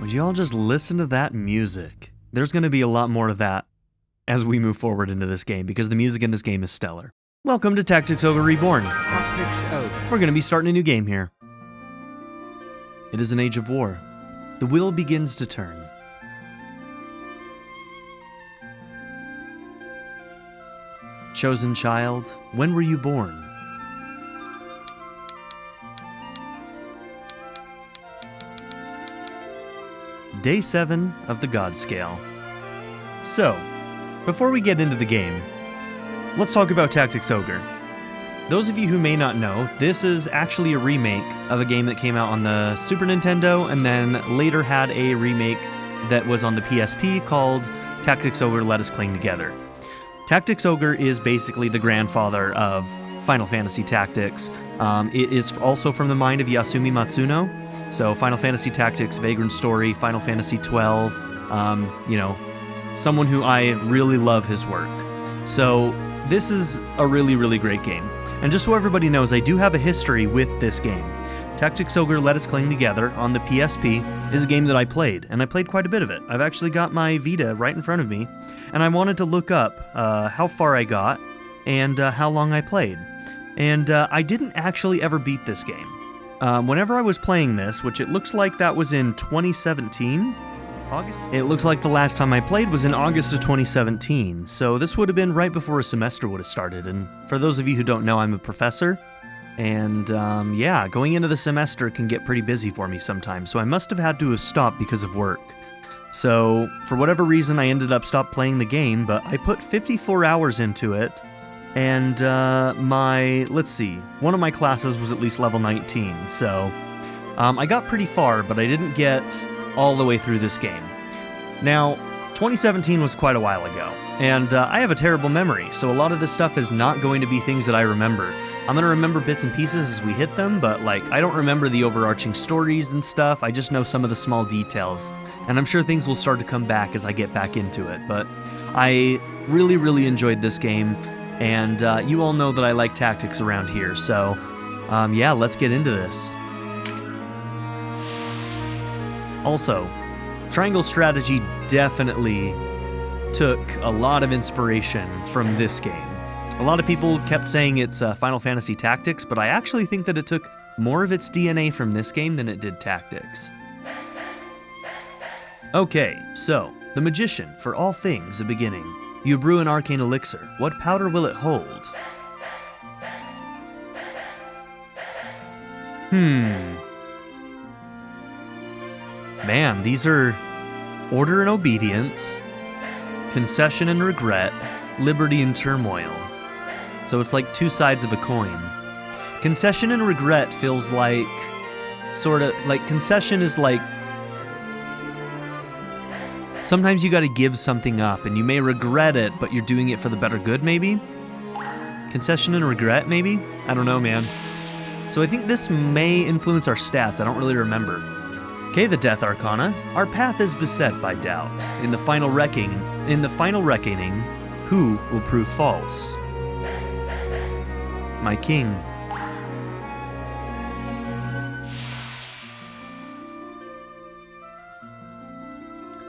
Would you all just listen to that music? There's going to be a lot more of that as we move forward into this game, because the music in this game is stellar. Welcome to Tactics Ogre Reborn. Tactics Ogre. We're going to be starting a new game here. It is an age of war. The wheel begins to turn. Chosen child, when were you born? Day 7 of the God Scale. So, before we get into the game, let's talk about Tactics Ogre. Those of you who may not know, this is actually a remake of a game that came out on the Super Nintendo and then later had a remake that was on the PSP called Tactics Ogre Let Us Cling Together. Tactics Ogre is basically the grandfather of Final Fantasy Tactics. It is also from the mind of Yasumi Matsuno. So Final Fantasy Tactics, Vagrant Story, Final Fantasy 12, someone who I really love his work. So this is a really, really great game. And just so everybody knows, I do have a history with this game. Tactics Ogre Let Us Cling Together on the PSP is a game that I played, and I played quite a bit of it. I've actually got my Vita right in front of me, and I wanted to look up how far I got and how long I played. And I didn't actually ever beat this game. Whenever I was playing this, which it looks like that was in 2017, August? It looks like the last time I played was in August of 2017, so this would have been right before a semester would have started. And for those of you who don't know, I'm a professor, and going into the semester can get pretty busy for me sometimes, so I must have had to have stopped because of work. So, for whatever reason, I ended up stopped playing the game, but I put 54 hours into it, and one of my classes was at least level 19, so I got pretty far, but I didn't get all the way through this game. Now, 2017 was quite a while ago, and I have a terrible memory, so a lot of this stuff is not going to be things that I remember. I'm going to remember bits and pieces as we hit them, but I don't remember the overarching stories and stuff. I just know some of the small details, and I'm sure things will start to come back as I get back into it. But I really, really enjoyed this game, and you all know that I like tactics around here, so let's get into this. Also, Triangle Strategy definitely took a lot of inspiration from this game. A lot of people kept saying it's Final Fantasy Tactics, but I actually think that it took more of its DNA from this game than it did Tactics. Okay, so, the Magician, for all things a beginning. You brew an arcane elixir. What powder will it hold? Man, these are Order and Obedience, Concession and Regret, Liberty and Turmoil. So it's like two sides of a coin. Concession and Regret feels like, Concession is like, sometimes you gotta give something up, and you may regret it, but you're doing it for the better good, maybe? Concession and Regret, maybe? I don't know, man. So I think this may influence our stats, I don't really remember. Okay, the Death Arcana. Our path is beset by doubt. In the final reckoning, who will prove false? My king.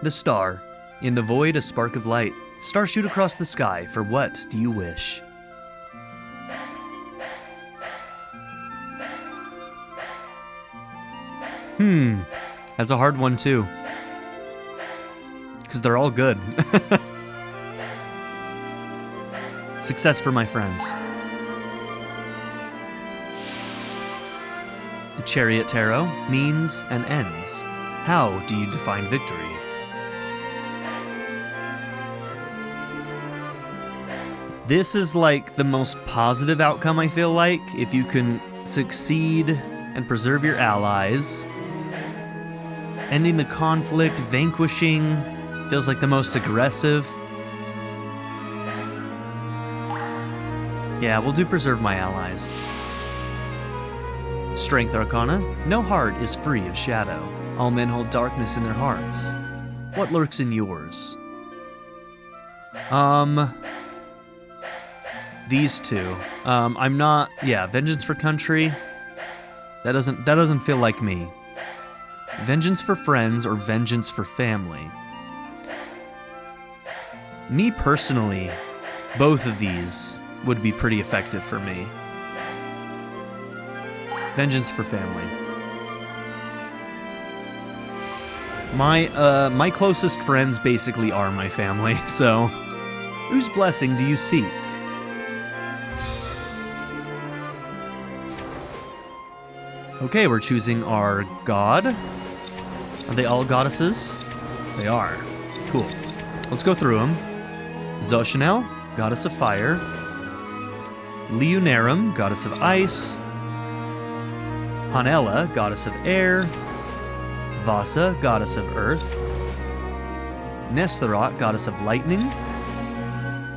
The Star. In the void, a spark of light. Stars shoot across the sky. For what do you wish? That's a hard one too. Because they're all good. Success for my friends. The Chariot Tarot, means and ends. How do you define victory? This is like the most positive outcome, I feel like, if you can succeed and preserve your allies. Ending the conflict, vanquishing, feels like the most aggressive. Yeah, we'll do preserve my allies. Strength Arcana, no heart is free of shadow. All men hold darkness in their hearts. What lurks in yours? These two. I'm not, Vengeance for Country. That doesn't feel like me. Vengeance for friends or vengeance for family. Me personally, both of these would be pretty effective for me. Vengeance for family. My closest friends basically are my family, so whose blessing do you seek? Okay, we're choosing our god. Are they all goddesses? They are. Cool. Let's go through them. Zoshanel, goddess of fire. Leonarum, goddess of ice. Hanella, goddess of air. Vasa, goddess of earth. Nestorot, goddess of lightning.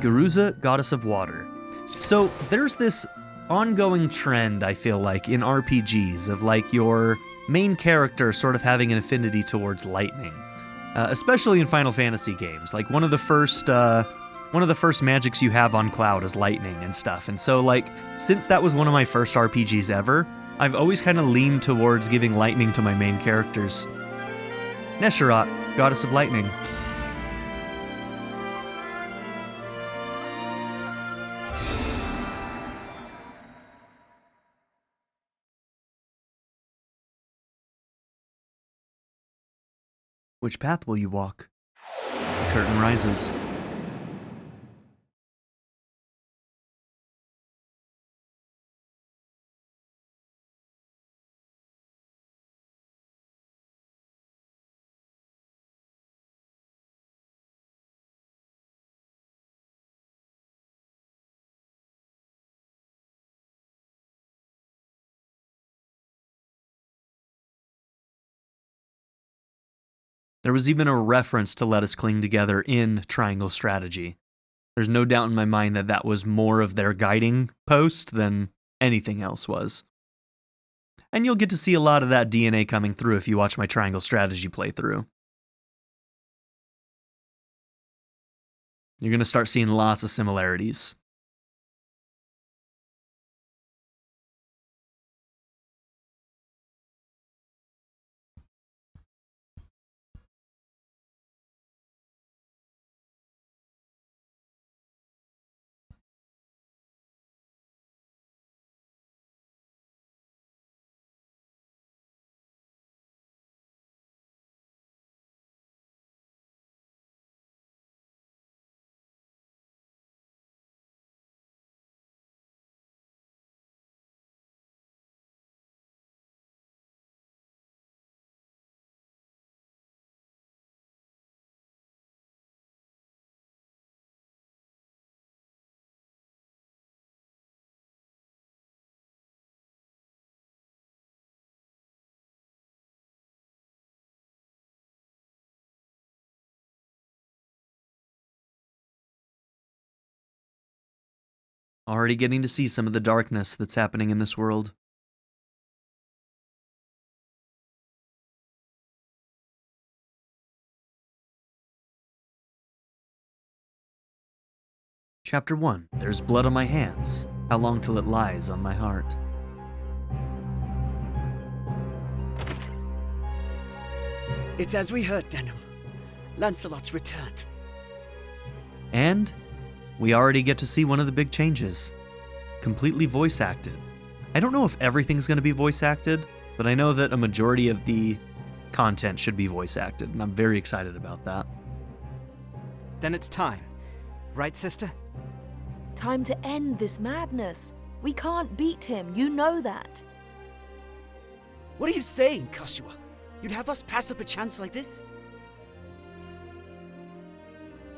Garuza, goddess of water. So there's this ongoing trend, I feel like, in RPGs of like your main character sort of having an affinity towards lightning. Especially in Final Fantasy games. Like one of the first magics you have on Cloud is lightning and stuff. And so like, since that was one of my first RPGs ever, I've always kind of leaned towards giving lightning to my main characters. Nestorot, goddess of lightning. Which path will you walk? The curtain rises. There was even a reference to Let Us Cling Together in Triangle Strategy. There's no doubt in my mind that that was more of their guiding post than anything else was. And you'll get to see a lot of that DNA coming through if you watch my Triangle Strategy playthrough. You're going to start seeing lots of similarities. Already getting to see some of the darkness that's happening in this world. Chapter 1. There's blood on my hands. How long till it lies on my heart? It's as we heard, Denam. Lancelot's returned. And we already get to see one of the big changes. Completely voice acted. I don't know if everything's going to be voice acted, but I know that a majority of the content should be voice acted, and I'm very excited about that. Then it's time. Right, sister? Time to end this madness. We can't beat him, you know that. What are you saying, Kashua? You'd have us pass up a chance like this?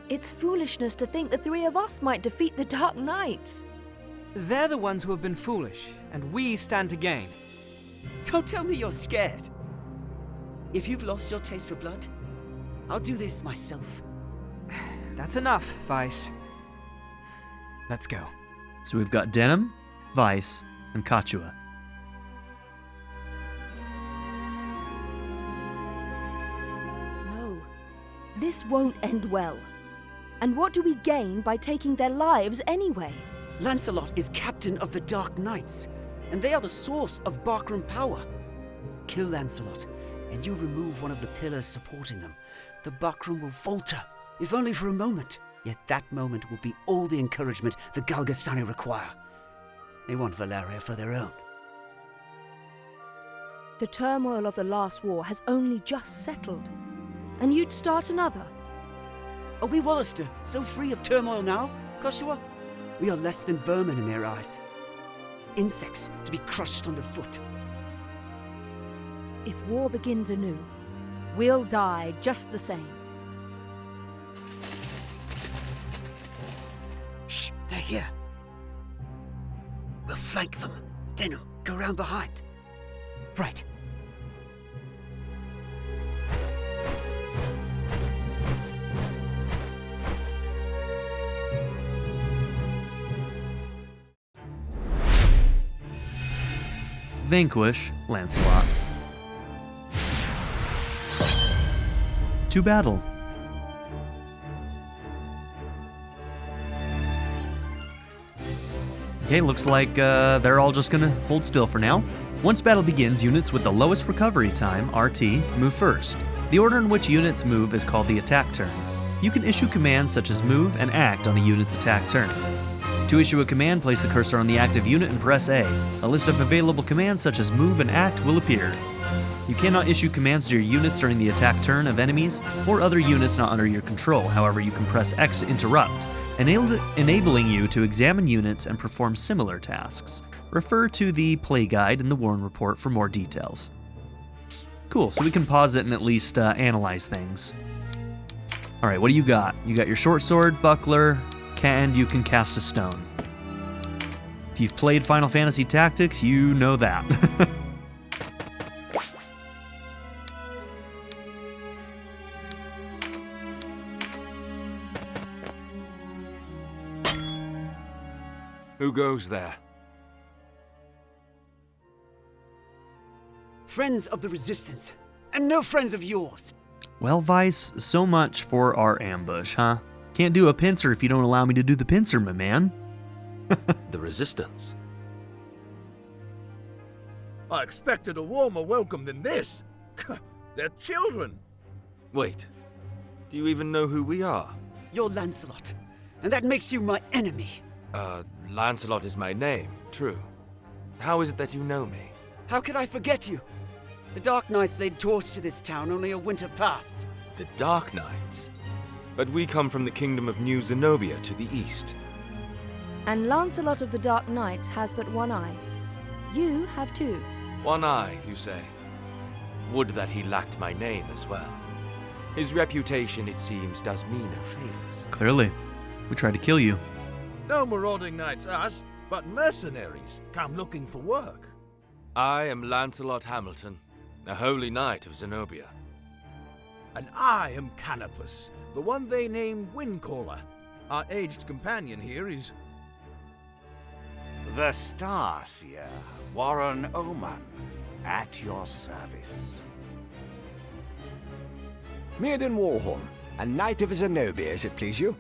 It's foolishness to think the three of us might defeat the Dark Knights. They're the ones who have been foolish, and we stand to gain. Don't tell me you're scared. If you've lost your taste for blood, I'll do this myself. That's enough, Vice. Let's go. So we've got Denam, Vice, and Kachua. No, this won't end well. And what do we gain by taking their lives anyway? Lancelot is captain of the Dark Knights, and they are the source of Bakram power. Kill Lancelot, and you remove one of the pillars supporting them, the Bakram will falter, if only for a moment. Yet that moment will be all the encouragement the Galgastani require. They want Valeria for their own. The turmoil of the last war has only just settled. And you'd start another? Are we Walister so free of turmoil now, Koshua? We are less than vermin in their eyes. Insects to be crushed underfoot. If war begins anew, we'll die just the same. Shh, they're here. We'll flank them. Denam, go round behind. Right. Vanquish Lancelot. To battle. Okay, looks like they're all just gonna hold still for now. Once battle begins, units with the lowest recovery time, RT, move first. The order in which units move is called the attack turn. You can issue commands such as move and act on a unit's attack turn. To issue a command, place the cursor on the active unit and press A. A list of available commands such as move and act will appear. You cannot issue commands to your units during the attack turn of enemies or other units not under your control. However, you can press X to interrupt, enabling you to examine units and perform similar tasks. Refer to the play guide in the Warren report for more details. Cool, so we can pause it and at least analyze things. Alright, what do you got? You got your short sword, buckler, and you can cast a stone. If you've played Final Fantasy Tactics, you know that. Who goes there? Friends of the Resistance, and no friends of yours. Well, Vice, so much for our ambush, huh? Can't do a pincer if you don't allow me to do the pincer, my man. The Resistance. I expected a warmer welcome than this. They're children. Wait, do you even know who we are? You're Lancelot, and that makes you my enemy. Lancelot is my name, true. How is it that you know me? How could I forget you? The Dark Knights laid torch to this town only a winter past. The Dark Knights? But we come from the kingdom of New Zenobia to the east. And Lancelot of the Dark Knights has but one eye. You have two. One eye, you say? Would that he lacked my name as well. His reputation, it seems, does me no favors. Clearly. We tried to kill you. No marauding knights us, but mercenaries come looking for work. I am Lancelot Hamilton, a holy knight of Zenobia. And I am Canopus, the one they name Windcaller. Our aged companion here is... The Starseer, Warren Oman, at your service. Mirden Warhorn, a knight of Zenobia, as it please you.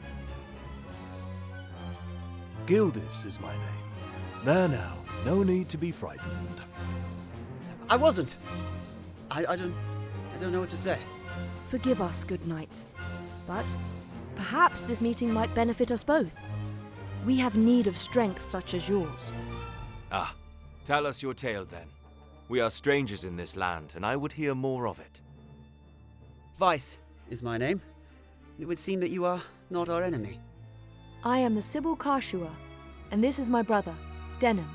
Gildis is my name. There now, no need to be frightened. I wasn't. I don't know what to say. Forgive us, good knights. But perhaps this meeting might benefit us both. We have need of strength such as yours. Ah, tell us your tale then. We are strangers in this land, and I would hear more of it. Vice is my name. It would seem that you are not our enemy. I am the Sibyl Karshua, and this is my brother, Denam.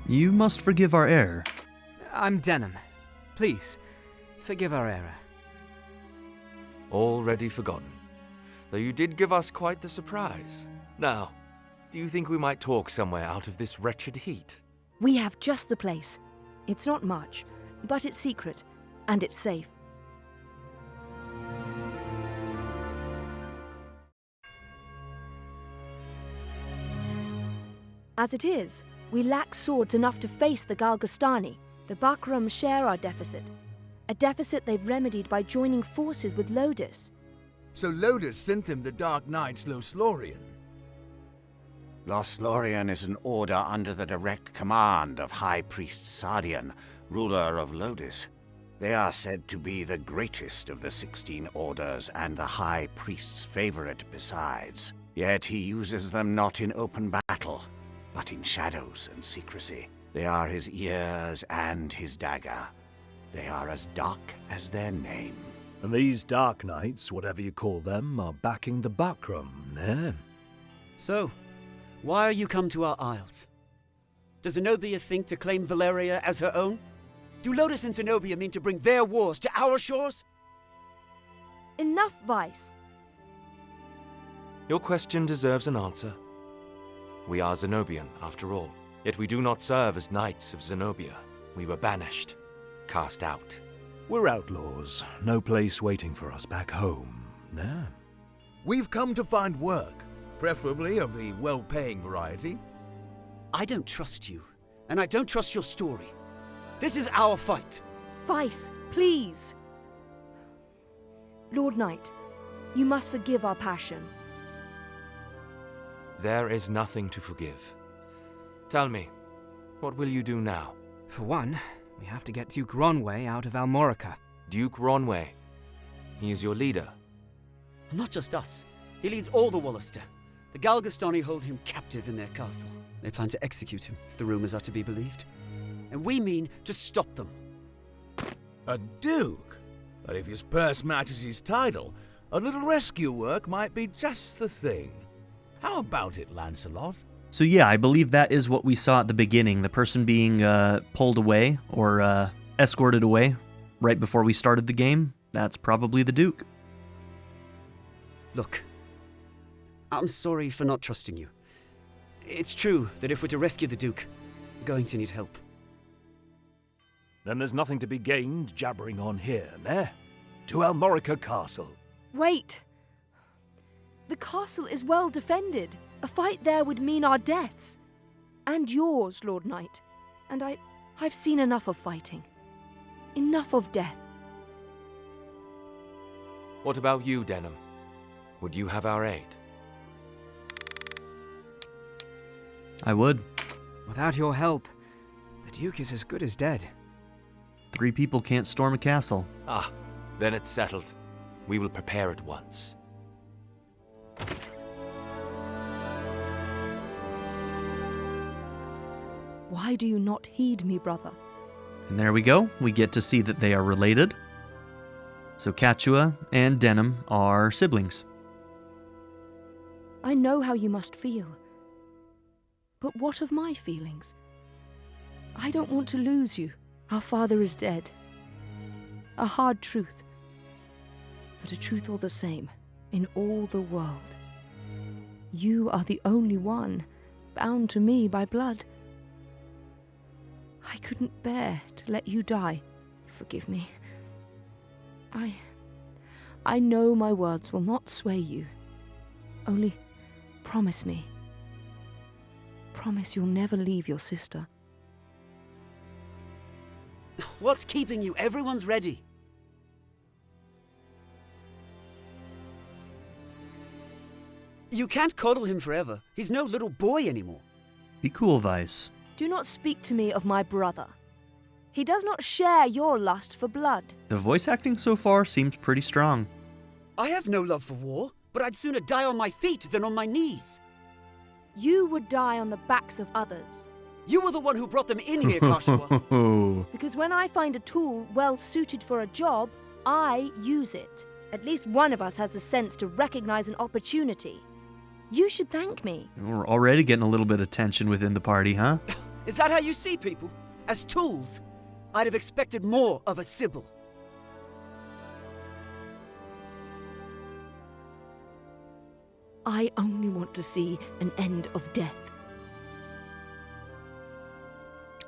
You must forgive our error. I'm Denam. Please, forgive our error. Already forgotten. Though you did give us quite the surprise. Now, do you think we might talk somewhere out of this wretched heat? We have just the place. It's not much, but it's secret, and it's safe. As it is, we lack swords enough to face the Galgastani. The Bakram share our deficit. A deficit they've remedied by joining forces with Lodis. So Lodis sent them the Dark Knight's Loslorian. Lothlorien is an order under the direct command of High Priest Sardian, ruler of Lodis. They are said to be the greatest of the 16 orders and the High Priest's favorite besides. Yet he uses them not in open battle, but in shadows and secrecy. They are his ears and his dagger. They are as dark as their name. And these Dark Knights, whatever you call them, are backing the Buckram, eh? So, why are you come to our isles? Does Zenobia think to claim Valeria as her own? Do Lodis and Zenobia mean to bring their wars to our shores? Enough, Vice. Your question deserves an answer. We are Zenobian, after all. Yet we do not serve as knights of Zenobia. We were banished, cast out. We're outlaws. No place waiting for us back home, nah? We've come to find work, preferably of the well-paying variety. I don't trust you, and I don't trust your story. This is our fight. Vice, please. Lord Knight, you must forgive our passion. There is nothing to forgive. Tell me, what will you do now? For one, we have to get Duke Ronway out of Almorica. Duke Ronway. He is your leader. Not just us. He leads all the Walister. The Galgastani hold him captive in their castle. They plan to execute him, if the rumors are to be believed. And we mean to stop them. A duke? But if his purse matches his title, a little rescue work might be just the thing. How about it, Lancelot? So yeah, I believe that is what we saw at the beginning, the person being pulled away or escorted away right before we started the game. That's probably the Duke. Look, I'm sorry for not trusting you. It's true that if we're to rescue the Duke, we're going to need help. Then there's nothing to be gained jabbering on here, nah? To Almorica Castle. Wait! The castle is well defended. A fight there would mean our deaths. And yours, Lord Knight. And I've seen enough of fighting. Enough of death. What about you, Denam? Would you have our aid? I would. Without your help, the Duke is as good as dead. 3 people can't storm a castle. Ah, then it's settled. We will prepare at once. Why do you not heed me, brother? And there we go. We get to see that they are related. So Katua and Denam are siblings. I know how you must feel. But what of my feelings? I don't want to lose you. Our father is dead. A hard truth. But a truth all the same, in all the world. You are the only one, bound to me by blood. I couldn't bear to let you die. Forgive me. I know my words will not sway you. Only promise me. Promise you'll never leave your sister. What's keeping you? Everyone's ready. You can't coddle him forever. He's no little boy anymore. Be cool, Vice. Do not speak to me of my brother. He does not share your lust for blood. The voice acting so far seems pretty strong. I have no love for war, but I'd sooner die on my feet than on my knees. You would die on the backs of others. You were the one who brought them in here, Kashua. Because when I find a tool well suited for a job, I use it. At least one of us has the sense to recognize an opportunity. You should thank me. We're already getting a little bit of tension within the party, huh? Is that how you see people? As tools? I'd have expected more of a Sybil. I only want to see an end of death.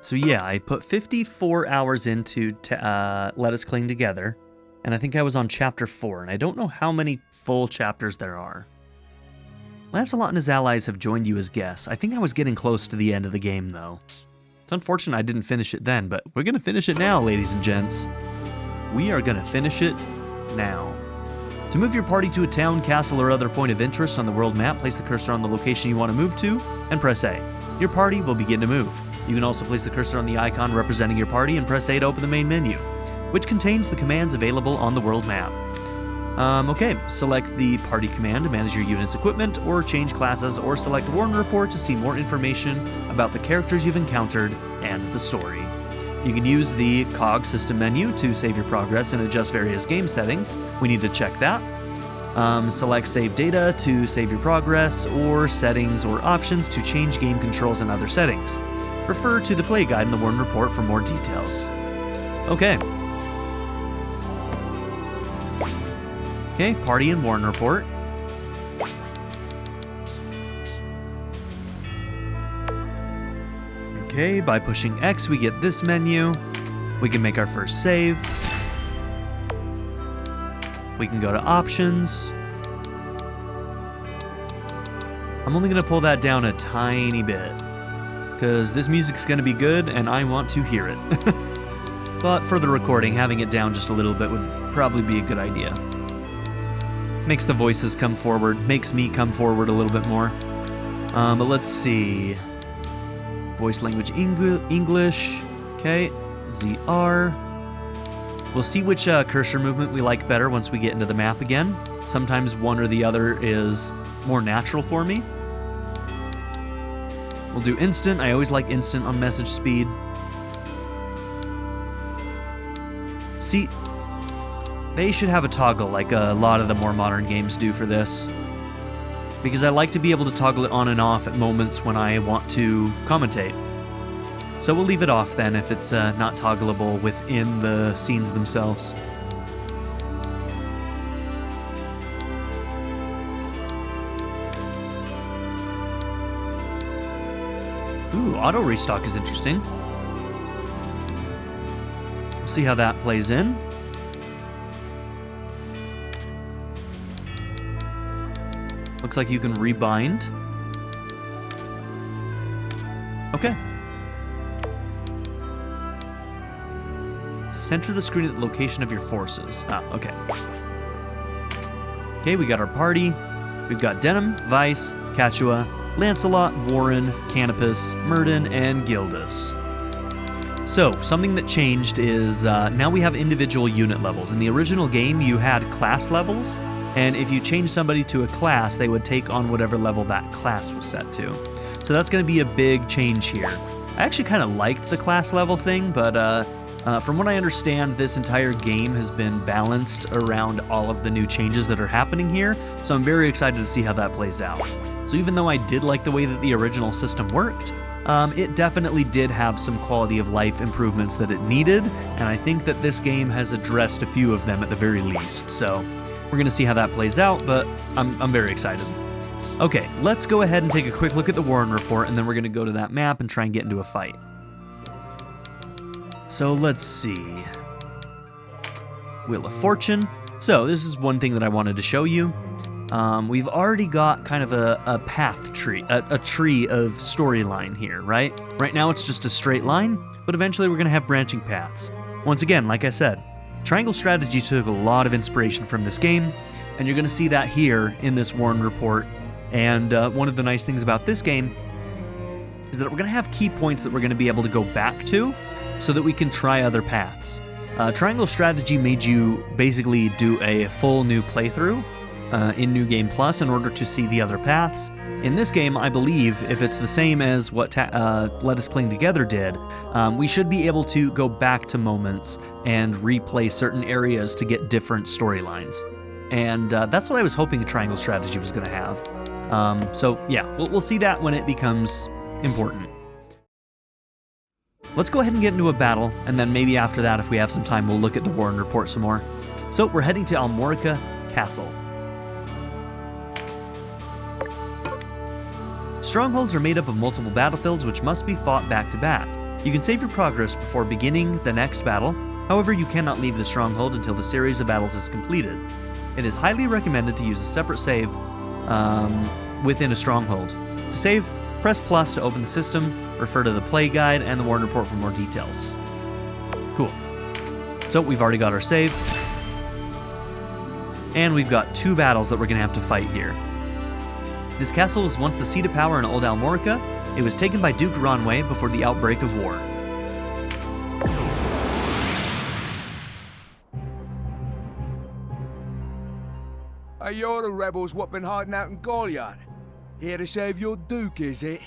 So yeah, I put 54 hours into Let Us Cling Together, and I think I was on chapter 4, and I don't know how many full chapters there are. Lancelot and his allies have joined you as guests. I think I was getting close to the end of the game, though. It's unfortunate I didn't finish it then, but we're going to finish it now, ladies and gents. We are going to finish it now. To move your party to a town, castle, or other point of interest on the world map, place the cursor on the location you want to move to and press A. Your party will begin to move. You can also place the cursor on the icon representing your party and press A to open the main menu, which contains the commands available on the world map. Okay, select the party command to manage your unit's equipment, or change classes, or select Warren Report to see more information about the characters you've encountered and the story. You can use the COG system menu to save your progress and adjust various game settings. We need to check that. Select Save Data to save your progress, or Settings or Options to change game controls and other settings. Refer to the play guide in the Warren Report for more details. Okay. Okay, Party and Warren Report. Okay, by pushing X we get this menu. We can make our first save. We can go to Options. I'm only going to pull that down a tiny bit, because this music's going to be good and I want to hear it. But for the recording, having it down just a little bit would probably be a good idea. Makes the voices come forward, makes me come forward a little bit more. But let's see. Voice language English. Okay, ZR. We'll see which cursor movement we like better once we get into the map again. Sometimes one or the other is more natural for me. We'll do instant. I always like instant on message speed. See, they should have a toggle like a lot of the more modern games do for this, because I like to be able to toggle it on and off at moments when I want to commentate. So we'll leave it off then if it's not toggleable within the scenes themselves. Ooh, auto restock is interesting. We'll see how that plays in. Looks like you can rebind. Okay. Center the screen at the location of your forces. Ah, okay. Okay, we got our party. We've got Denam, Vice, Cachua, Lancelot, Warren, Canopus, Murden, and Gildas. So, something that changed is now we have individual unit levels. In the original game, you had class levels, and if you change somebody to a class, they would take on whatever level that class was set to. So that's going to be a big change here. I actually kind of liked the class level thing, but from what I understand, this entire game has been balanced around all of the new changes that are happening here, so I'm very excited to see how that plays out. So even though I did like the way that the original system worked, it definitely did have some quality of life improvements that it needed, and I think that this game has addressed a few of them at the very least, so we're going to see how that plays out, but I'm very excited. Okay, let's go ahead and take a quick look at the Warren Report, and then we're going to go to that map and try and get into a fight. So let's see. Wheel of Fortune. So this is one thing that I wanted to show you. We've already got kind of a path tree, a tree of storyline here, right? Right now it's just a straight line, but eventually we're going to have branching paths. Once again, like I said, Triangle Strategy took a lot of inspiration from this game, and you're going to see that here in this Warren Report. And one of the nice things about this game is that we're going to have key points that we're going to be able to go back to so that we can try other paths. Triangle Strategy made you basically do a full new playthrough in New Game Plus in order to see the other paths. In this game, I believe, if it's the same as what Let Us Cling Together did, we should be able to go back to moments and replay certain areas to get different storylines. And that's what I was hoping the Triangle Strategy was going to have. So yeah, we'll see that when it becomes important. Let's go ahead and get into a battle, and then maybe after that, if we have some time, we'll look at the Warren Report some more. So we're heading to Almorica Castle. Strongholds are made up of multiple battlefields which must be fought back to back. You can save your progress before beginning the next battle, however you cannot leave the stronghold until the series of battles is completed. It is highly recommended to use a separate save within a stronghold. To save, press plus to open the system, refer to the play guide and the Warren Report for more details. Cool. So we've already got our save. And we've got 2 battles that we're going to have to fight here. This castle was once the seat of power in Old Almorica. It was taken by Duke Ronway before the outbreak of war. Hey, you're the rebels what been hiding out in Goliath. Here to save your Duke, is it?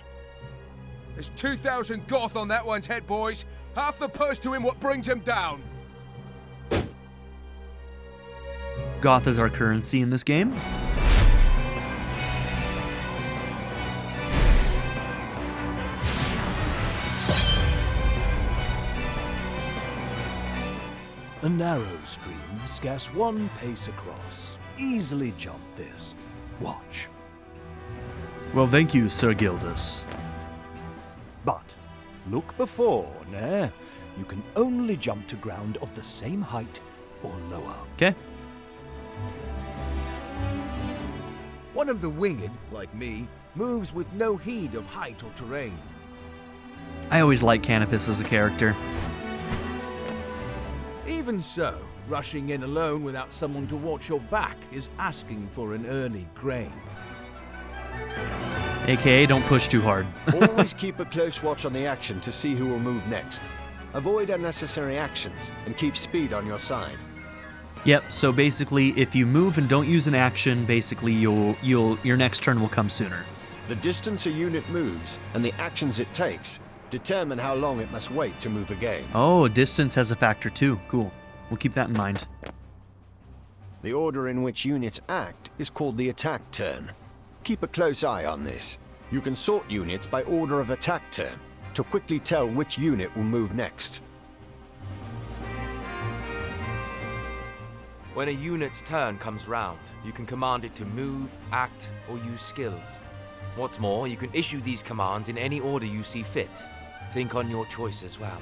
There's 2,000 Goth on that one's head, boys. Half the purse to him what brings him down. Goth is our currency in this game. A narrow stream, scarce 1 pace across. Easily jump this. Watch. Well, thank you, Sir Gildas. But look before, ne? You can only jump to ground of the same height or lower. Okay. One of the winged, like me, moves with no heed of height or terrain. I always like Canopus as a character. Even so, rushing in alone without someone to watch your back is asking for an early grave. AKA, don't push too hard. Always keep a close watch on the action to see who will move next. Avoid unnecessary actions and keep speed on your side. Yep, so basically, if you move and don't use an action, basically your next turn will come sooner. The distance a unit moves and the actions it takes determine how long it must wait to move again. Oh, distance has a factor too. Cool. We'll keep that in mind. The order in which units act is called the attack turn. Keep a close eye on this. You can sort units by order of attack turn to quickly tell which unit will move next. When a unit's turn comes round, you can command it to move, act, or use skills. What's more, you can issue these commands in any order you see fit. Think on your choice as well.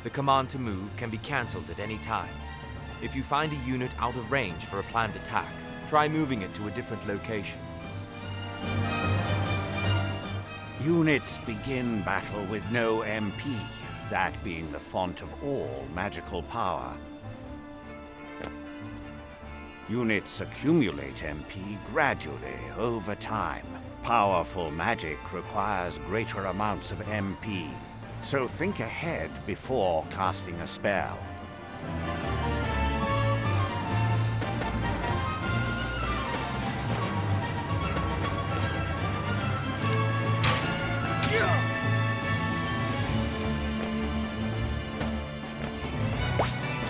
The command to move can be cancelled at any time. If you find a unit out of range for a planned attack, try moving it to a different location. Units begin battle with no MP, that being the font of all magical power. Units accumulate MP gradually over time. Powerful magic requires greater amounts of MP, so think ahead before casting a spell.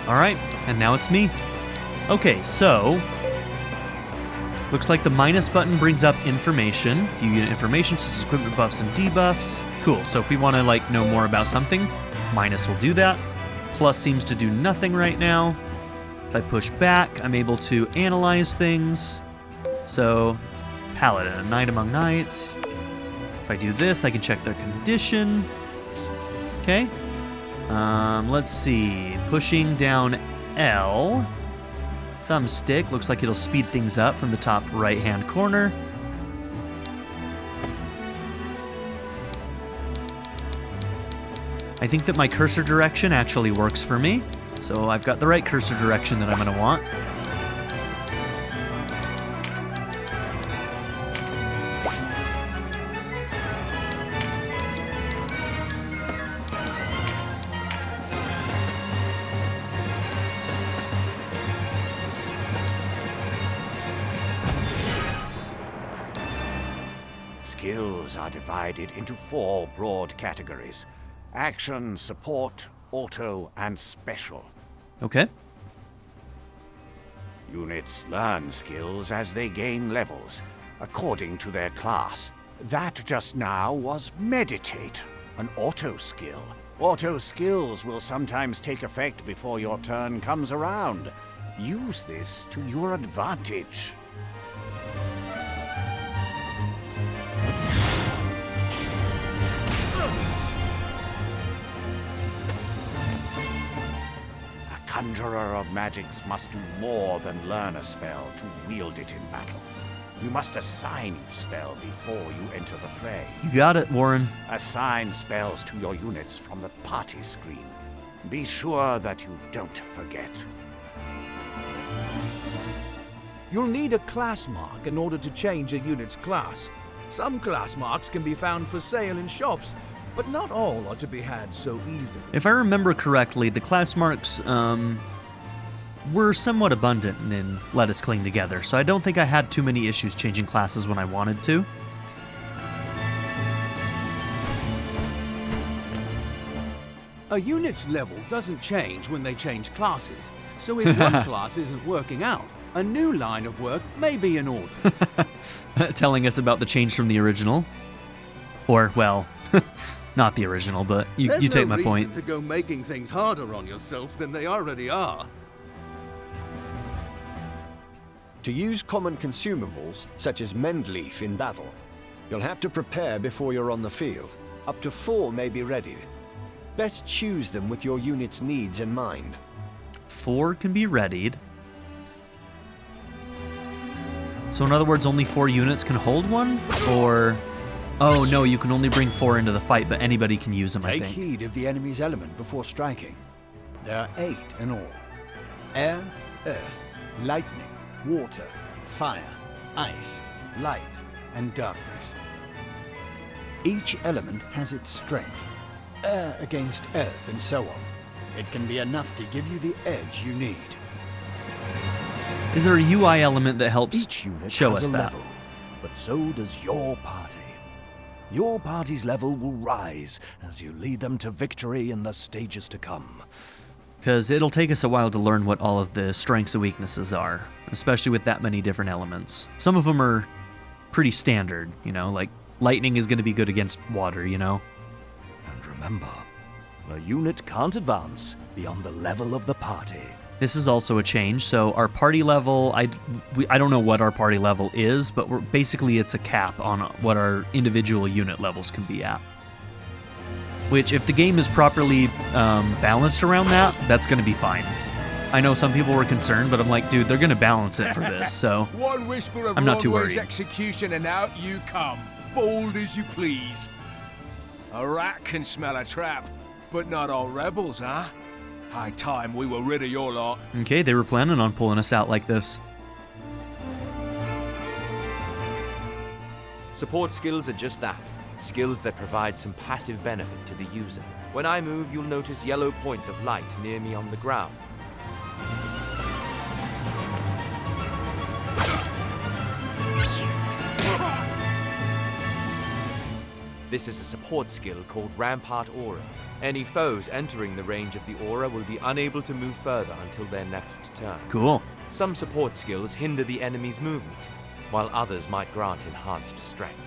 Alright, and now it's me. Okay, so looks like the minus button brings up information. View unit information such as equipment buffs and debuffs. Cool, so if we want to know more about something, minus will do that. Plus seems to do nothing right now. If I push back, I'm able to analyze things. So, Paladin, a knight among knights. If I do this, I can check their condition. Okay. Let's see. Pushing down L. Thumbstick. Looks like it'll speed things up from the top right-hand corner. I think that my cursor direction actually works for me. So I've got the right cursor direction that I'm going to want. Skills are divided into 4 broad categories: action, support, auto, and special. Okay. Units learn skills as they gain levels, according to their class. That just now was meditate, an auto skill. Auto skills will sometimes take effect before your turn comes around. Use this to your advantage. Conjurer of magics must do more than learn a spell to wield it in battle. You must assign each spell before you enter the fray. You got it, Warren. Assign spells to your units from the party screen. Be sure that you don't forget. You'll need a class mark in order to change a unit's class. Some class marks can be found for sale in shops, but not all are to be had so easily. If I remember correctly, the class marks were somewhat abundant in Let Us Cling Together, so I don't think I had too many issues changing classes when I wanted to. A unit's level doesn't change when they change classes, so if one class isn't working out, a new line of work may be in order. Telling us about the change from the original. Or, well, not the original, but you take my point. There's no reason to go making things harder on yourself than they already are. To use common consumables, such as mend leaf in battle, you'll have to prepare before you're on the field. Up to 4 may be ready. Best choose them with your unit's needs in mind. 4 can be readied. So in other words, only 4 units can hold one? Or... oh no, you can only bring 4 into the fight, but anybody can use them, I think. Take heed of the enemy's element before striking. There are 8 in all. Air, earth, lightning, water, fire, ice, light, and darkness. Each element has its strength. Air against earth and so on. It can be enough to give you the edge you need. Is there a UI element that helps Each unit show has us a that? level, but so does your party. Your party's level will rise as you lead them to victory in the stages to come. Because it'll take us a while to learn what all of the strengths and weaknesses are, especially with that many different elements. Some of them are pretty standard, you know, like lightning is going to be good against water, you know? And remember, a unit can't advance beyond the level of the party. This is also a change, so our party level, I don't know what our party level is, but basically it's a cap on what our individual unit levels can be at. Which, if the game is properly balanced around that, that's going to be fine. I know some people were concerned, but I'm like, dude, they're going to balance it for this, so One whisper of I'm not too Longway's worried. execution and out you come, bold as you please. A rat can smell a trap, but not all rebels, huh? High time we were rid of your lot. Okay, they were planning on pulling us out like this. Support skills are just that. Skills that provide some passive benefit to the user. When I move, you'll notice yellow points of light near me on the ground. This is a support skill called Rampart Aura. Any foes entering the range of the aura will be unable to move further until their next turn. Cool. Some support skills hinder the enemy's movement, while others might grant enhanced strength.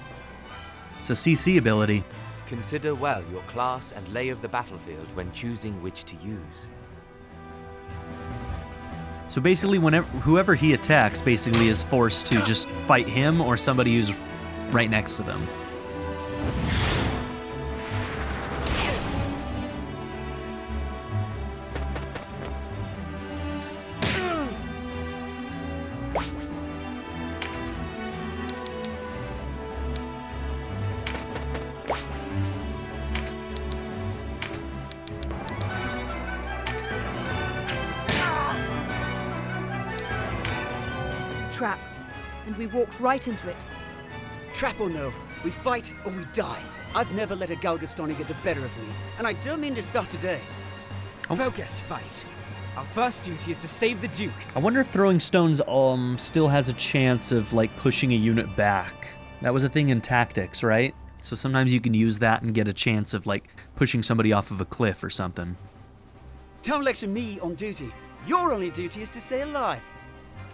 It's a CC ability. Consider well your class and lay of the battlefield when choosing which to use. So basically, whoever he attacks basically is forced to just fight him or somebody who's right next to them. Trap, and we walked right into it. Trap or no, we fight or we die. I've never let a Galgastani get the better of me, and I don't mean to start today. Focus, Vice. Our first duty is to save the Duke. I wonder if throwing stones still has a chance of like pushing a unit back. That was a thing in tactics, right? So sometimes you can use that and get a chance of like pushing somebody off of a cliff or something. Don't lecture me on duty. Your only duty is to stay alive.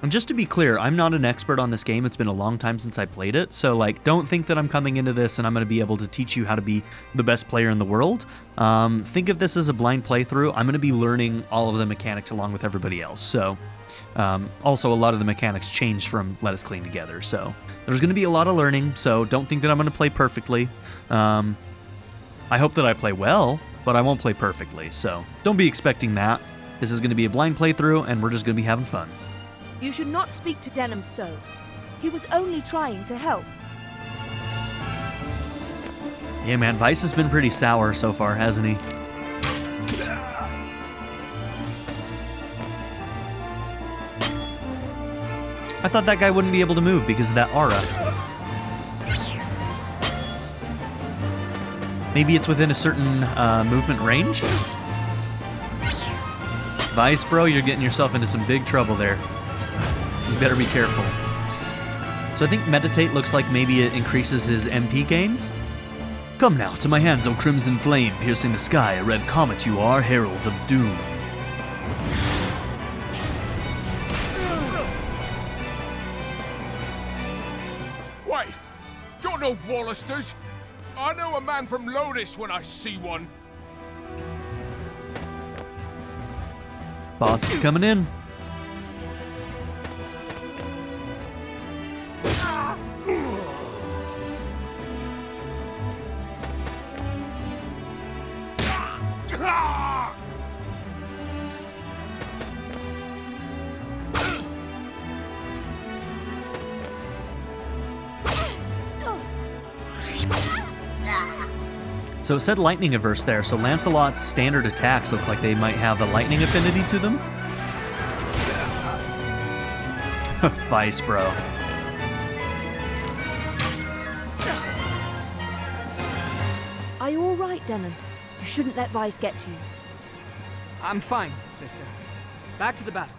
And just to be clear, I'm not an expert on this game. It's been a long time since I played it. So like, don't think that I'm coming into this and I'm going to be able to teach you how to be the best player in the world. Think of this as a blind playthrough. I'm going to be learning all of the mechanics along with everybody else. So also a lot of the mechanics changed from Let Us Cling Together. So there's going to be a lot of learning. So don't think that I'm going to play perfectly. I hope that I play well, but I won't play perfectly. So don't be expecting that. This is going to be a blind playthrough and we're just going to be having fun. You should not speak to Denam so. He was only trying to help. Yeah, man, Vice has been pretty sour so far, hasn't he? I thought that guy wouldn't be able to move because of that aura. Maybe it's within a certain movement range? Vice, bro, you're getting yourself into some big trouble there. You better be careful. So I think Meditate looks like maybe it increases his MP gains? Come now, to my hands, O crimson flame, piercing the sky, a red comet you are, herald of doom. Wait, you're no Walisters. I know a man from Lotus when I see one. Boss is coming in. So it said lightning averse there, so Lancelot's standard attacks look like they might have a lightning affinity to them. Vice, bro. Are you all right, Denam? You shouldn't let Vice get to you. I'm fine, sister. Back to the battle.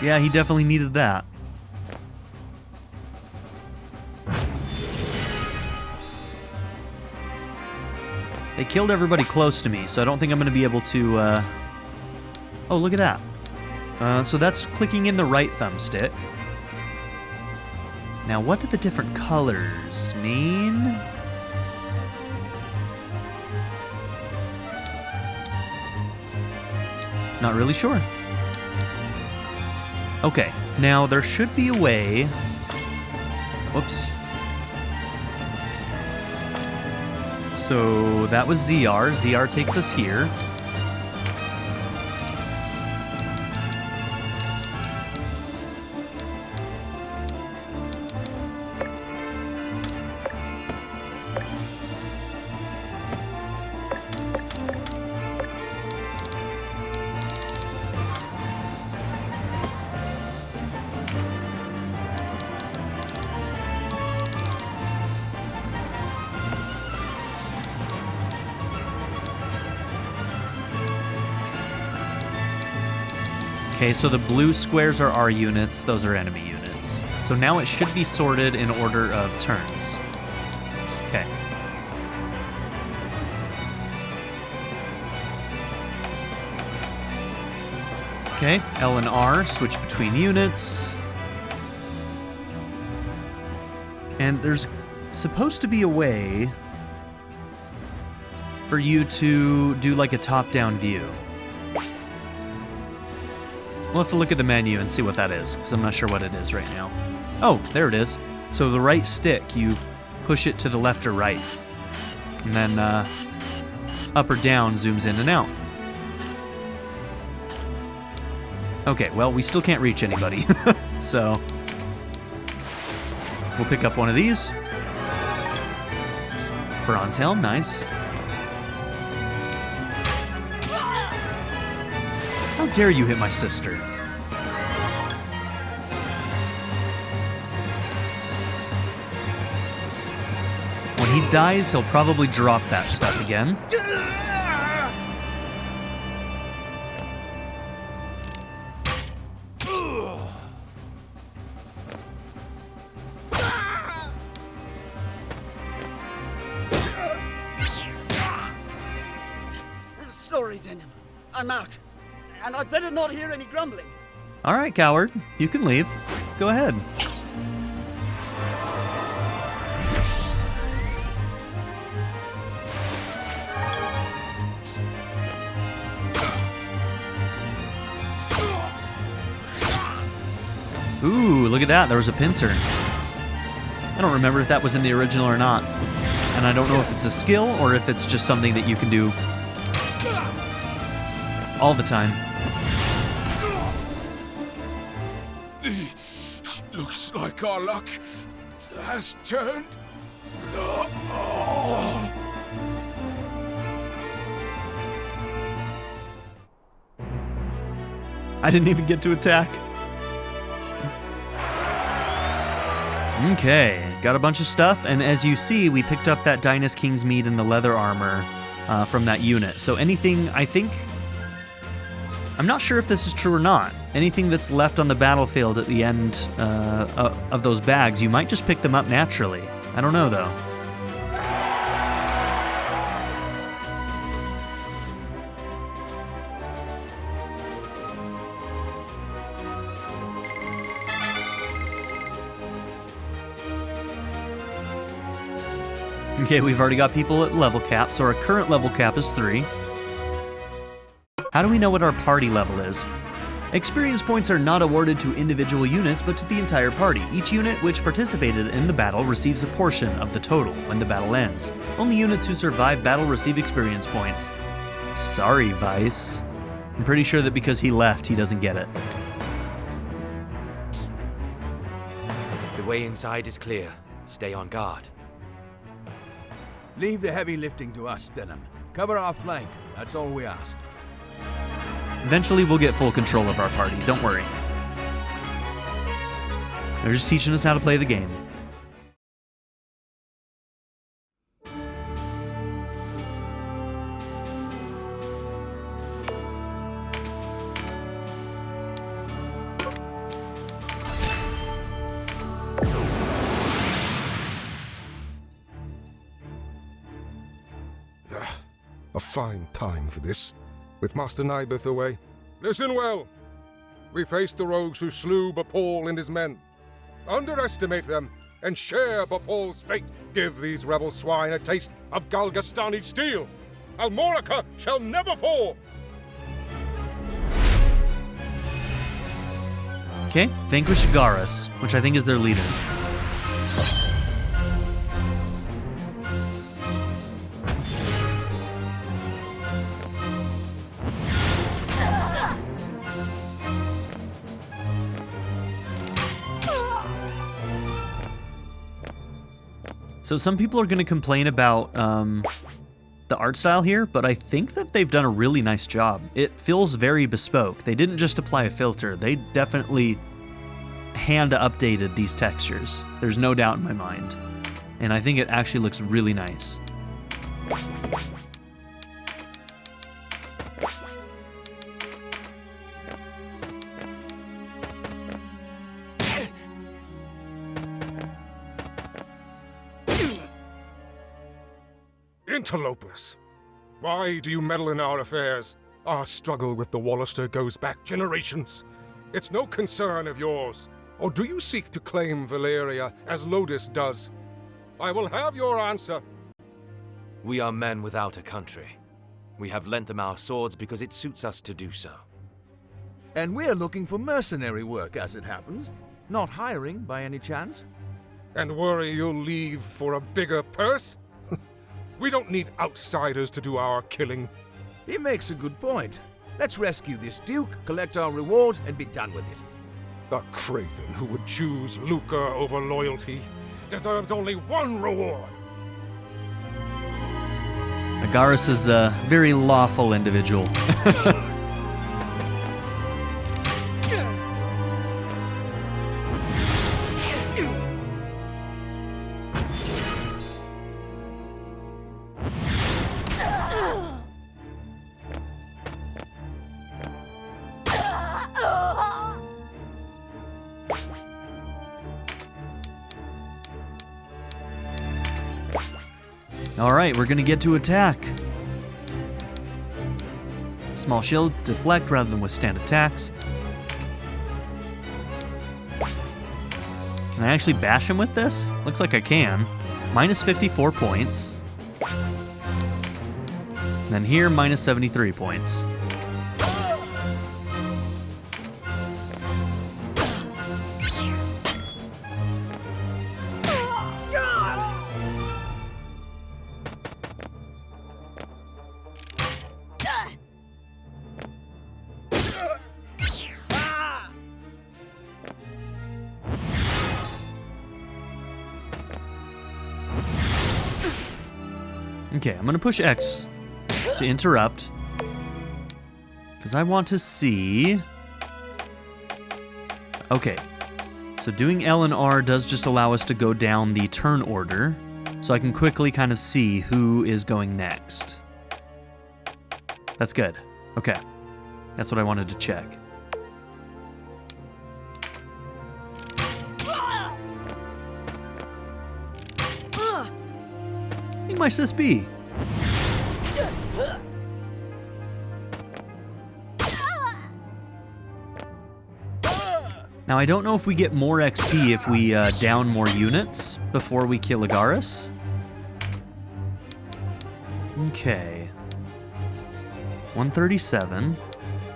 Yeah, he definitely needed that. They killed everybody close to me, so I don't think I'm going to be able to, Oh, look at that. So that's clicking in the right thumbstick. Now, what do the different colors mean? Not really sure. Okay, now there should be a way... Whoops. So that was ZR. ZR takes us here. Okay, so the blue squares are our units, those are enemy units. So now it should be sorted in order of turns. Okay. Okay, L and R, switch between units. And there's supposed to be a way for you to do like a top-down view. We'll have to look at the menu and see what that is, because I'm not sure what it is right now. Oh, there it is. So the right stick, you push it to the left or right. And then up or down zooms in and out. Okay, well, we still can't reach anybody. So we'll pick up one of these. Bronze helm, nice. How dare you hit my sister? When he dies, he'll probably drop that stuff again. Sorry, Denam. I'm out. And I'd better not hear any grumbling. All right, coward. You can leave. Go ahead. Ooh, look at that. There was a pincer. I don't remember if that was in the original or not. And I don't know if it's a skill or if it's just something that you can do all the time. Looks like our luck has turned. I didn't even get to attack. Okay, got a bunch of stuff, and as you see, we picked up that Dynas King's Meat and the leather armor from that unit. So anything, I think... I'm not sure if this is true or not. Anything that's left on the battlefield at the end of those bags, you might just pick them up naturally. I don't know, though. Okay, we've already got people at level cap, so our current level cap is 3. How do we know what our party level is? Experience points are not awarded to individual units, but to the entire party. Each unit which participated in the battle receives a portion of the total when the battle ends. Only units who survive battle receive experience points. Sorry, Vice. I'm pretty sure that because he left, he doesn't get it. The way inside is clear. Stay on guard. Leave the heavy lifting to us, Denam. Cover our flank. That's all we ask. Eventually, we'll get full control of our party. Don't worry. They're just teaching us how to play the game. A fine time for this, with Master Nibeth away. Listen well. We faced the rogues who slew Bapal and his men. Underestimate them, and share Bapal's fate. Give these rebel swine a taste of Galgastani steel. Almorica shall never fall! Okay, vanquish Garrus, which I think is their leader. So some people are going to complain about the art style here, but I think that they've done a really nice job. It feels very bespoke. They didn't just apply a filter. They definitely hand updated these textures. There's no doubt in my mind. And I think it actually looks really nice. Interlopers! Why do you meddle in our affairs? Our struggle with the Walister goes back generations. It's no concern of yours. Or do you seek to claim Valeria as Lodis does? I will have your answer. We are men without a country. We have lent them our swords because it suits us to do so. And we're looking for mercenary work, as it happens. Not hiring, by any chance. And worry you'll leave for a bigger purse? We don't need outsiders to do our killing. He makes a good point. Let's rescue this Duke, collect our reward, and be done with it. The craven who would choose lucre over loyalty deserves only one reward. Garrus is a very lawful individual. Alright, we're gonna get to attack. Small shield, deflect rather than withstand attacks. Can I actually bash him with this? Looks like I can. Minus 54 points. And then here, minus 73 points. Okay, I'm gonna push X to interrupt, because I want to see Okay, so doing L and R does just allow us to go down the turn order, so I can quickly kind of see who is going next. That's good. Okay, that's what I wanted to check. Hey, my sis B. Now, I don't know if we get more XP if we down more units before we kill Agaris. Okay. 137.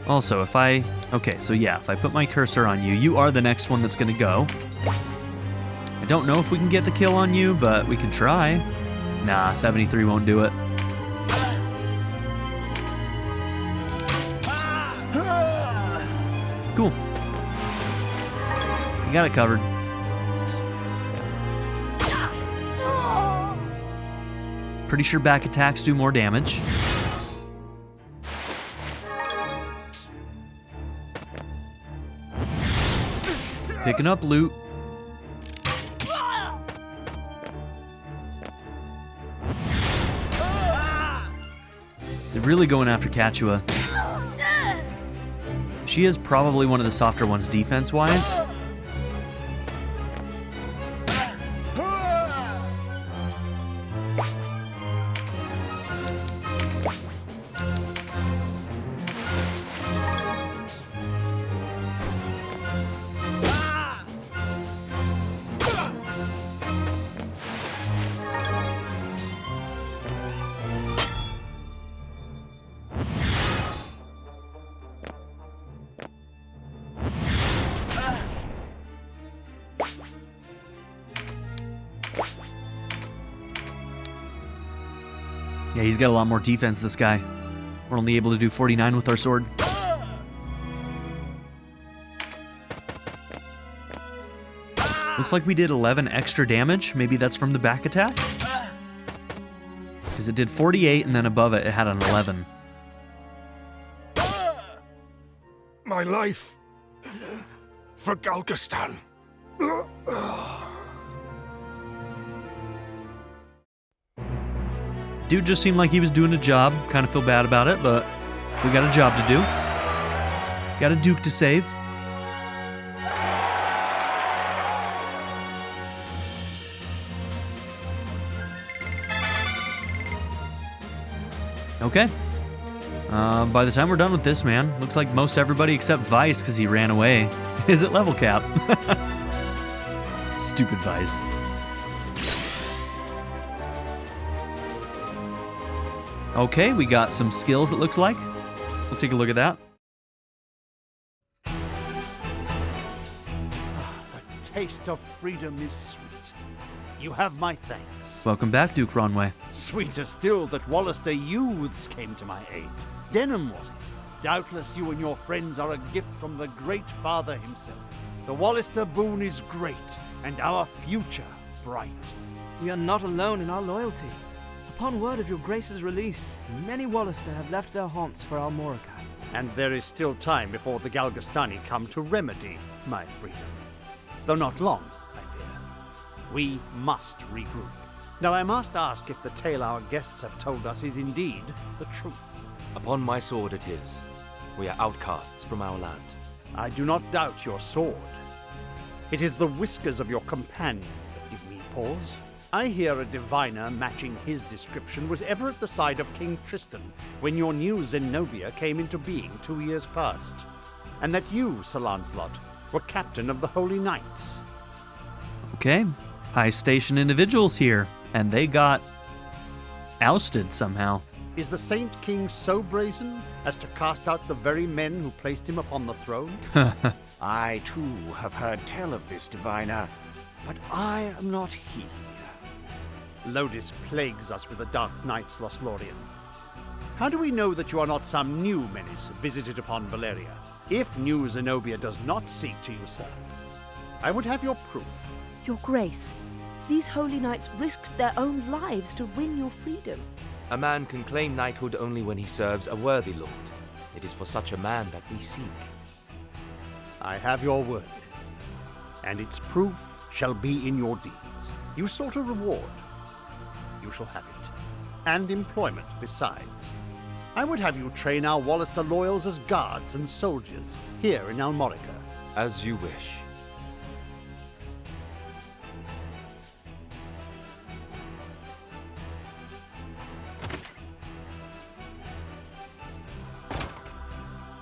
Also, if I... Okay, so yeah, if I put my cursor on you, you are the next one that's gonna go. I don't know if we can get the kill on you, but we can try. Nah, 73 won't do it. Cool. You got it covered. Pretty sure back attacks do more damage. Picking up loot. They're really going after Kachua. She is probably one of the softer ones defense-wise. Yeah, he's got a lot more defense, this guy. We're only able to do 49 with our sword. Looks like we did 11 extra damage. Maybe that's from the back attack? Because it did 48, and then above it, it had an 11. My life for Galgastan. Dude just seemed like he was doing a job. Kind of feel bad about it, but we got a job to do. Got a Duke to save. Okay. By the time we're done with this, man, looks like most everybody except Vice, because he ran away, is at level cap. Stupid Vice. Okay, we got some skills, it looks like. We'll take a look at that. The taste of freedom is sweet. You have my thanks. Welcome back, Duke Ronway. Sweeter still that Walister youths came to my aid. Denam was it. Doubtless you and your friends are a gift from the Great Father himself. The Walister boon is great, and our future bright. We are not alone in our loyalty. Upon word of your Grace's release, many Walister have left their haunts for Almorica. And there is still time before the Galgastani come to remedy my freedom. Though not long, I fear. We must regroup. Now I must ask if the tale our guests have told us is indeed the truth. Upon my sword it is. We are outcasts from our land. I do not doubt your sword. It is the whiskers of your companion that give me pause. I hear a diviner matching his description was ever at the side of King Tristan when your new Zenobia came into being 2 years past, and that you, Sir Lancelot, were captain of the Holy Knights. Okay, high station individuals here, and they got ousted somehow. Is the Saint King so brazen as to cast out the very men who placed him upon the throne? I too have heard tell of this diviner, but I am not he. Lodis plagues us with the Dark Knights, Lothlorien. How do we know that you are not some new menace visited upon Valeria? If new Zenobia does not seek to usurp, I would have your proof. Your Grace, these holy knights risked their own lives to win your freedom. A man can claim knighthood only when he serves a worthy lord. It is for such a man that we seek. I have your word. and its proof shall be in your deeds. You sought a reward. You shall have it, and employment besides. I would have you train our Walister loyals as guards and soldiers here in Almorica. As you wish.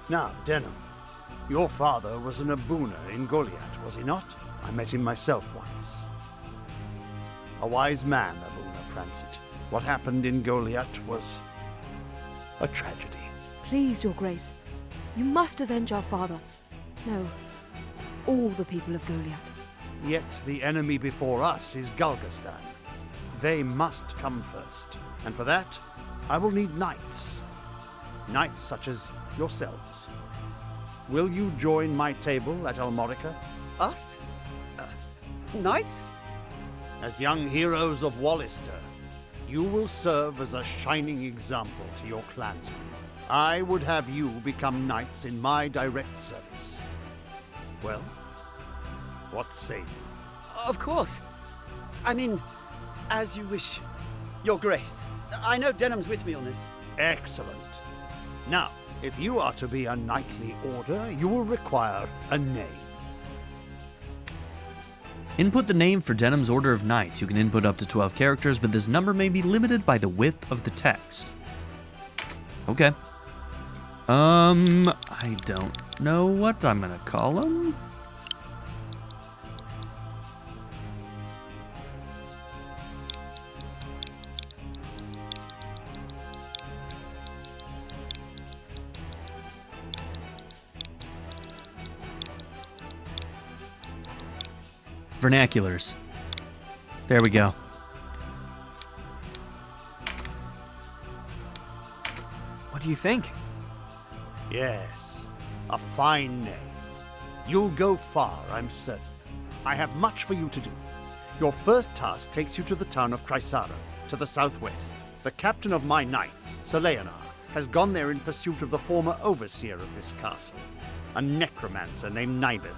Now, Denam, your father was an Abuna in Goliath, was he not? I met him myself once. A wise man, Abuna Prancet. What happened in Goliath was a tragedy. Please, Your Grace. You must avenge our father. No, all the people of Goliath. Yet the enemy before us is Galgastan. They must come first, and for that, I will need knights. Knights such as yourselves. Will you join my table at Almorica? Us? Knights? As young heroes of Walister, you will serve as a shining example to your clansmen. I would have you become knights in my direct service. Well, what say you? Of course. I mean, as you wish, Your Grace. I know Denham's with me on this. Excellent. Now, if you are to be a knightly order, you will require a name. Input the name for Denham's Order of Knights. You can input up to 12 characters, but this number may be limited by the width of the text. Okay. I don't know what I'm gonna call him. Vernaculars. There we go. What do you think? Yes, a fine name. You'll go far, I'm certain. I have much for you to do. Your first task takes you to the town of Krysaro, to the southwest. The captain of my knights, Sir Leonar, has gone there in pursuit of the former overseer of this castle, a necromancer named Nibeth.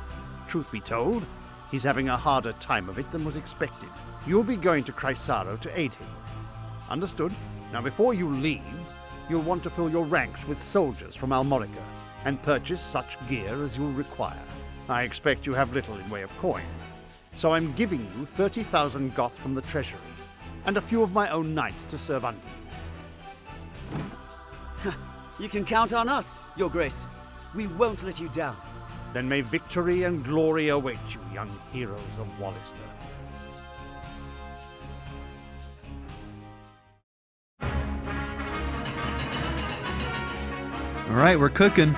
Truth be told, he's having a harder time of it than was expected. You'll be going to Krysaro to aid him. Understood? Now before you leave, you'll want to fill your ranks with soldiers from Almorica and purchase such gear as you'll require. I expect you have little in way of coin, so I'm giving you 30,000 goth from the treasury and a few of my own knights to serve under you. You can count on us, Your Grace. We won't let you down. Then may victory and glory await you, young heroes of Walister. All right, we're cooking.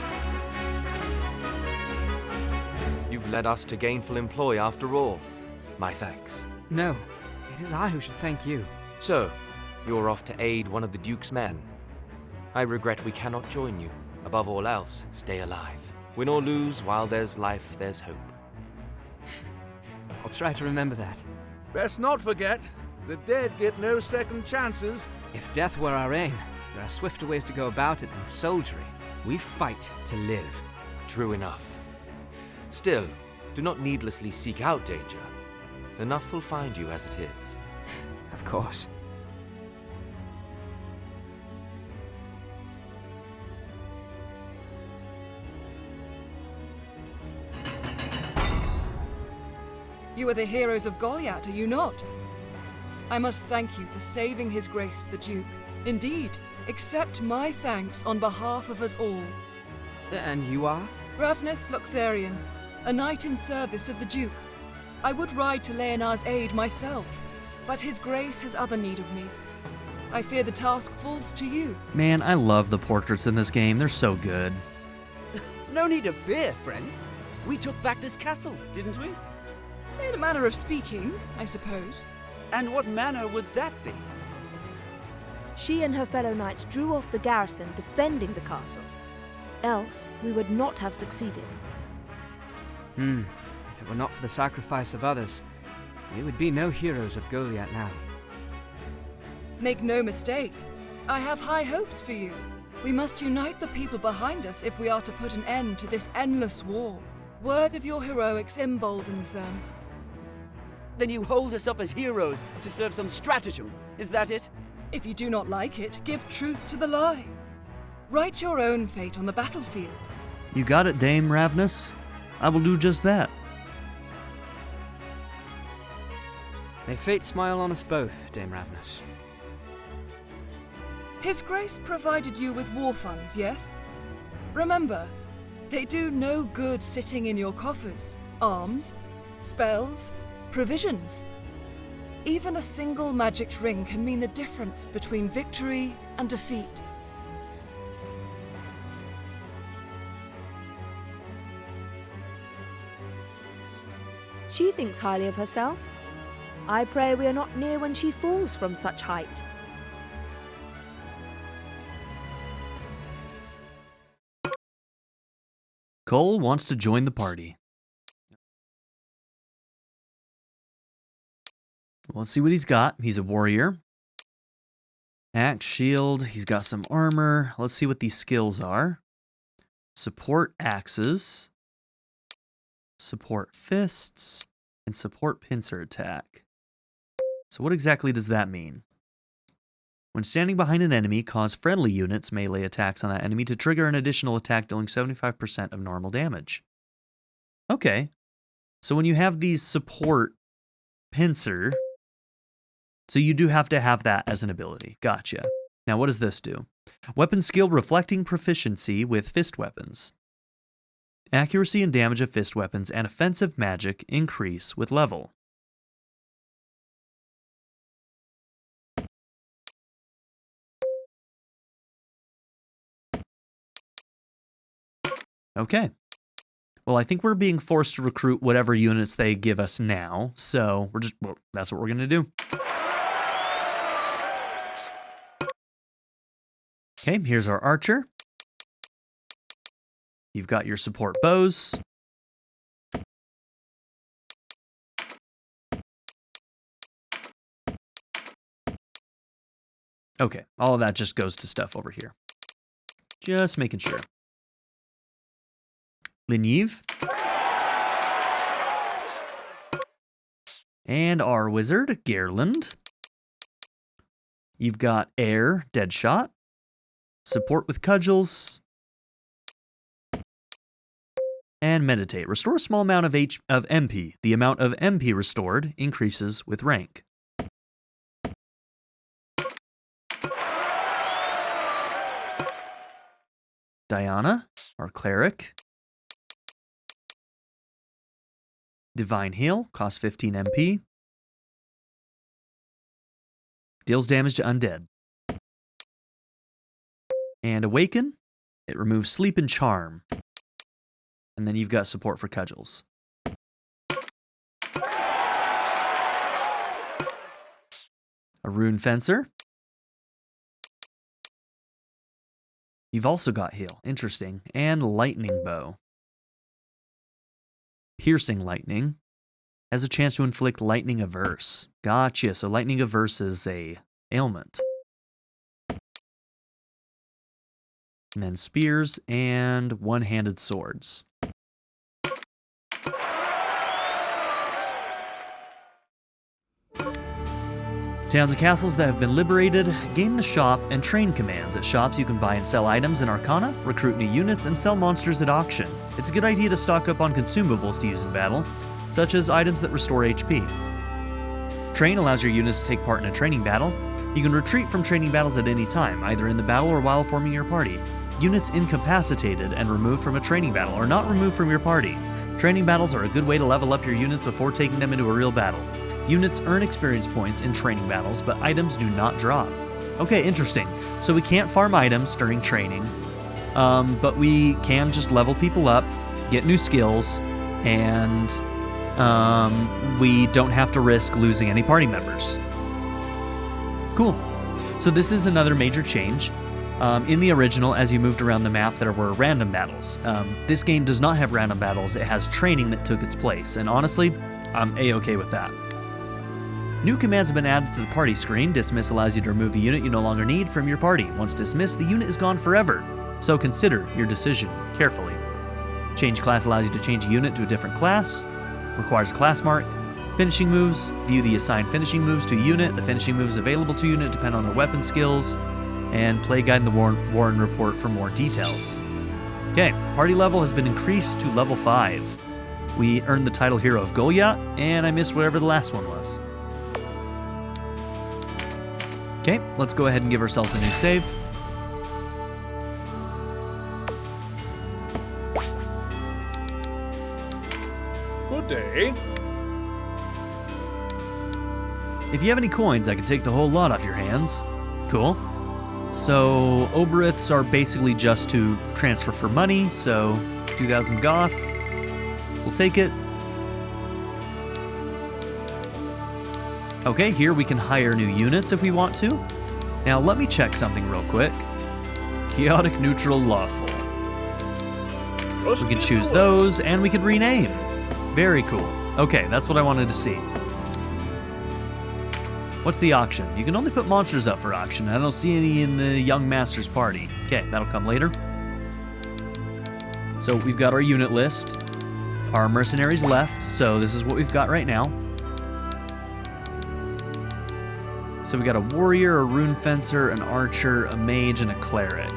You've led us to gainful employ after all. My thanks. No, it is I who should thank you. So, you're off to aid one of the Duke's men. I regret we cannot join you. Above all else, stay alive. Win or lose, while there's life, there's hope. I'll try to remember that. Best not forget, the dead get no second chances. If death were our aim, there are swifter ways to go about it than soldiery. We fight to live. True enough. Still, do not needlessly seek out danger. Enough will find you as it is. Of course. You are the heroes of Goliath, are you not? I must thank you for saving His Grace the Duke. Indeed, accept my thanks on behalf of us all. And you are? Ravnus Loxarian, a knight in service of the Duke. I would ride to Leonar's aid myself, but His Grace has other need of me. I fear the task falls to you. Man, I love the portraits in this game. They're so good. No need of fear, friend. We took back this castle, didn't we? In a manner of speaking, I suppose. And what manner would that be? She and her fellow knights drew off the garrison defending the castle. Else, we would not have succeeded. If it were not for the sacrifice of others, we would be no heroes of Goliath now. Make no mistake, I have high hopes for you. We must unite the people behind us if we are to put an end to this endless war. Word of your heroics emboldens them. Then you hold us up as heroes to serve some stratagem, is that it? If you do not like it, give truth to the lie. Write your own fate on the battlefield. You got it, Dame Ravnus. I will do just that. May fate smile on us both, Dame Ravnus. His Grace provided you with war funds, yes? Remember, they do no good sitting in your coffers. Arms, spells, provisions. Even a single magic ring can mean the difference between victory and defeat. She thinks highly of herself. I pray we are not near when she falls from such height. Cole wants to join the party. Let's see what he's got. He's a warrior. Axe, shield. He's got some armor. Let's see what these skills are. Support axes. Support fists. And support pincer attack. So what exactly does that mean? When standing behind an enemy, cause friendly units melee attacks on that enemy to trigger an additional attack dealing 75% of normal damage. Okay. So when you have these support pincer, so you do have to have that as an ability. Gotcha. Now what does this do? Weapon skill reflecting proficiency with fist weapons. Accuracy and damage of fist weapons and offensive magic increase with level. Okay. Well, I think we're being forced to recruit whatever units they give us now, so that's what we're going to do. Okay, here's our archer. You've got your support bows. Okay, all of that just goes to stuff over here. Just making sure. Linive. And our wizard, Gerland. You've got air, Deadshot. Support with cudgels. And meditate. Restore a small amount of MP. The amount of MP restored increases with rank. Diana, our cleric. Divine Heal, costs 15 MP. Deals damage to undead. And Awaken, it removes Sleep and Charm. And then you've got support for cudgels. A Rune Fencer. You've also got Heal, interesting, and Lightning Bow. Piercing Lightning has a chance to inflict Lightning Averse. Gotcha, so Lightning Averse is a ailment. And then Spears and One-Handed Swords. Towns and castles that have been liberated, gain the shop and train commands. At shops you can buy and sell items in Arcana, recruit new units, and sell monsters at auction. It's a good idea to stock up on consumables to use in battle, such as items that restore HP. Train allows your units to take part in a training battle. You can retreat from training battles at any time, either in the battle or while forming your party. Units incapacitated and removed from a training battle are not removed from your party. Training battles are a good way to level up your units before taking them into a real battle. Units earn experience points in training battles, but items do not drop. Okay, interesting. So we can't farm items during training, but we can just level people up, get new skills, and we don't have to risk losing any party members. Cool. So this is another major change. In the original, as you moved around the map, there were random battles. This game does not have random battles. It has training that took its place, and honestly, I'm A-okay with that. New commands have been added to the party screen. Dismiss allows you to remove a unit you no longer need from your party. Once dismissed, the unit is gone forever, so consider your decision carefully. Change class allows you to change a unit to a different class. Requires a class mark. Finishing moves. View the assigned finishing moves to a unit. The finishing moves available to a unit depend on their weapon skills. And play guide in the Warren report for more details. Okay, party level has been increased to level 5. We earned the title Hero of Goliath, and I missed whatever the last one was. Okay, let's go ahead and give ourselves a new save. Good day. If you have any coins, I can take the whole lot off your hands. Cool. So, Oberiths are basically just to transfer for money, so 2,000 goth. We'll take it. Okay, here we can hire new units if we want to. Now, let me check something real quick. Chaotic, neutral, lawful. We can choose those, and we can rename. Very cool. Okay, that's what I wanted to see. What's the auction? You can only put monsters up for auction. I don't see any in the Young Masters party. Okay, that'll come later. So we've got our unit list. Our mercenaries left, so this is what we've got right now. So we got a warrior, a rune fencer, an archer, a mage, and a cleric.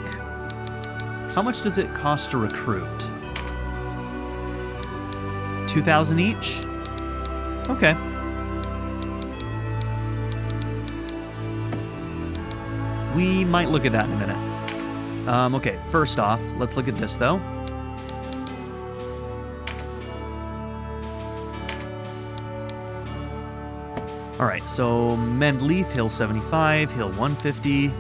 How much does it cost to recruit? 2,000 each? Okay. We might look at that in a minute. Okay, first off, let's look at this though. Alright, so Mend Leaf, heal 75, heal 150.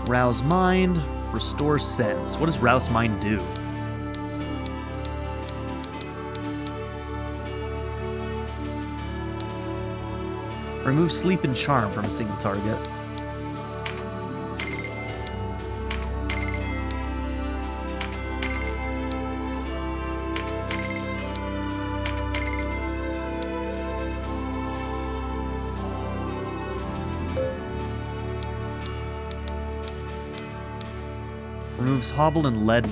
Rouse Mind, restore sense. What does Rouse Mind do? Remove sleep and charm from a single target. Removes hobble and leaden.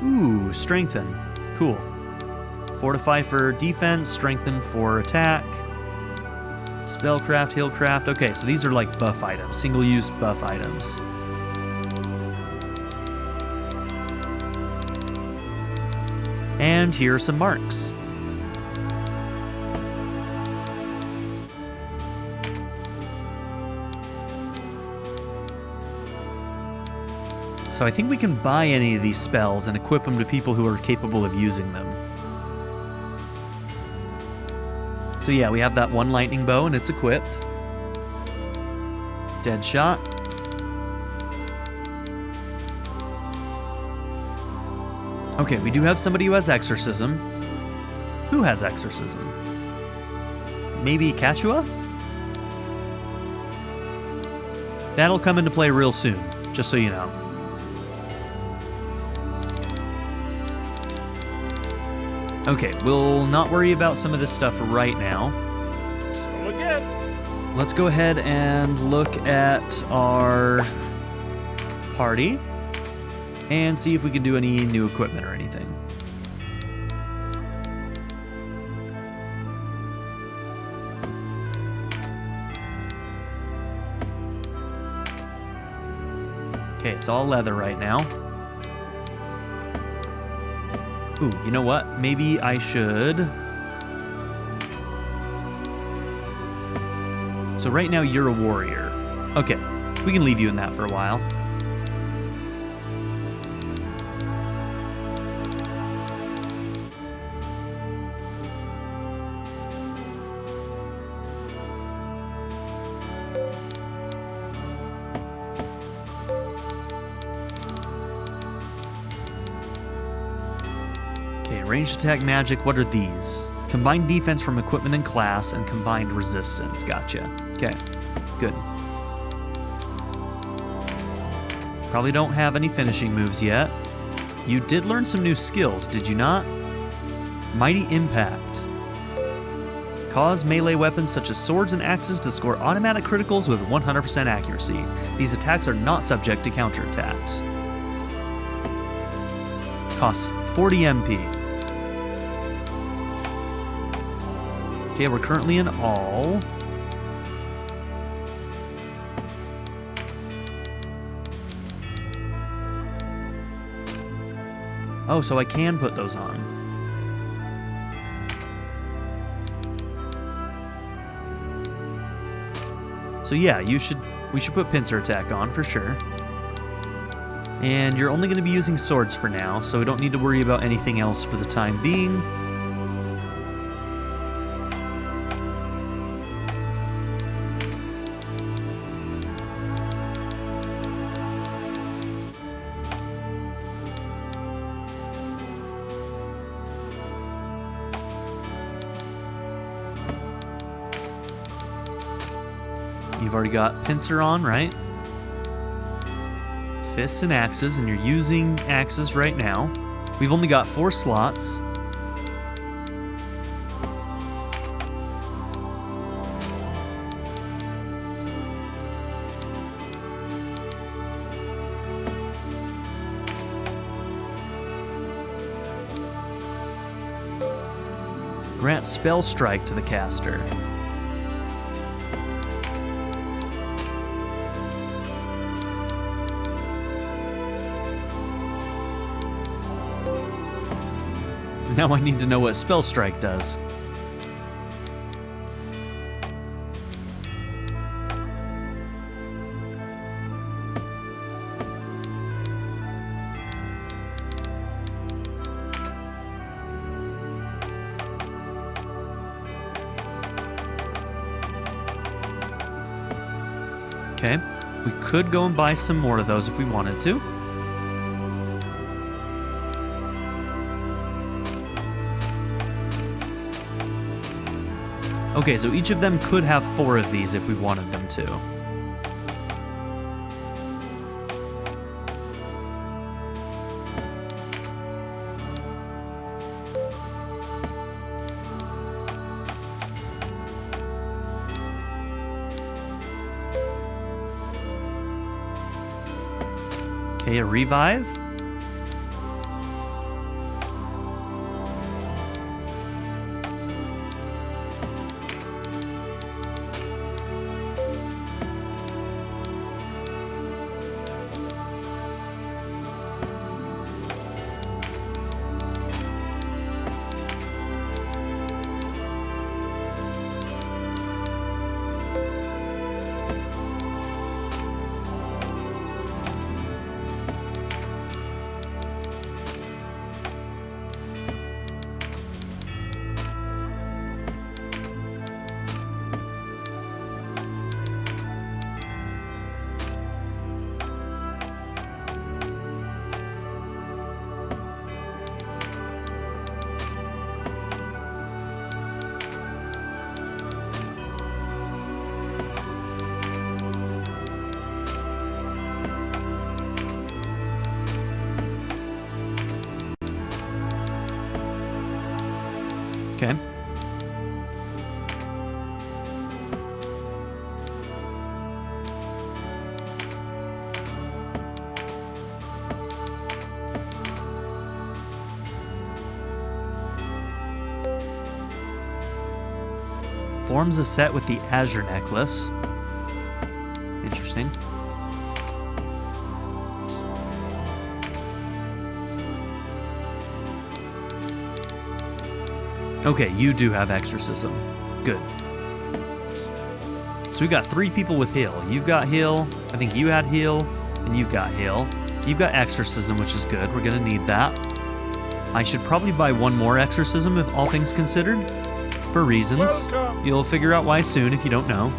Ooh, strengthen. Cool. Fortify for defense, strengthen for attack. Spellcraft, healcraft. Okay, so these are like buff items, single-use buff items. And here are some marks. So I think we can buy any of these spells and equip them to people who are capable of using them. So yeah, we have that one lightning bow and it's equipped. Dead shot. Okay, we do have somebody who has exorcism. Who has exorcism? Maybe Kachua? That'll come into play real soon, just so you know. Okay, we'll not worry about some of this stuff right now. Come again. Let's go ahead and look at our party and see if we can do any new equipment or anything. Okay, it's all leather right now. Ooh, you know what? Maybe I should... So right now you're a warrior. Okay, we can leave you in that for a while. Ranged attack magic, what are these? Combined defense from equipment and class, and combined resistance. Gotcha. Okay, good. Probably don't have any finishing moves yet. You did learn some new skills, did you not? Mighty Impact. Cause melee weapons such as swords and axes to score automatic criticals with 100% accuracy. These attacks are not subject to counterattacks. Costs 40 MP. Okay, we're currently in all. Oh, so I can put those on. So yeah, we should put pincer attack on for sure. And you're only going to be using swords for now, so we don't need to worry about anything else for the time being. You've already got pincer on, right? Fists and axes, and you're using axes right now. We've only got 4 slots. Grant spell strike to the caster. Now I need to know what spell strike does. Okay, we could go and buy some more of those if we wanted to. Okay, so each of them could have 4 of these if we wanted them to. Okay, a revive. Okay. Forms a set with the Azure necklace. Interesting. Okay, you do have exorcism. Good. So we've got 3 people with heal. You've got heal, I think you had heal, and you've got heal. You've got exorcism, which is good. We're gonna need that. I should probably buy 1 more exorcism if all things considered. For reasons. Welcome. You'll figure out why soon if you don't know.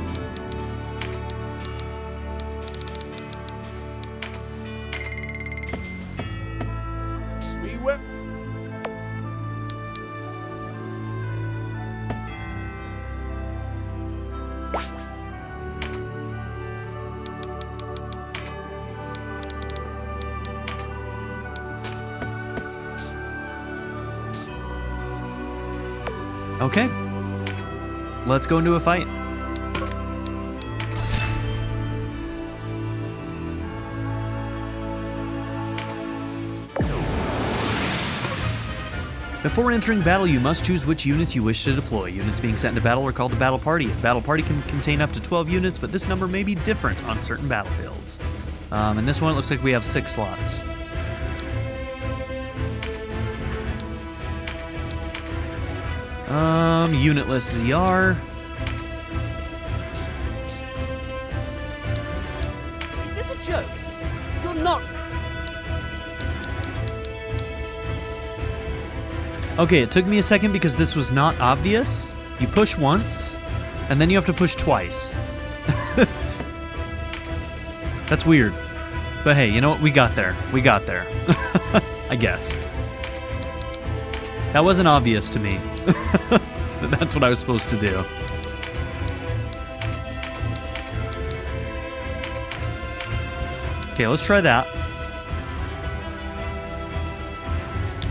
Okay. Let's go into a fight. Before entering battle, you must choose which units you wish to deploy. Units being sent into battle are called the battle party. A battle party can contain up to 12 units, but this number may be different on certain battlefields. In this one, it looks like we have 6 slots. Unitless ZR. Is this a joke? You're not... Okay, it took me a second because this was not obvious. You push once, and then you have to push twice. That's weird. But hey, you know what? We got there. We got there. I guess. That wasn't obvious to me. That's what I was supposed to do. Okay, let's try that.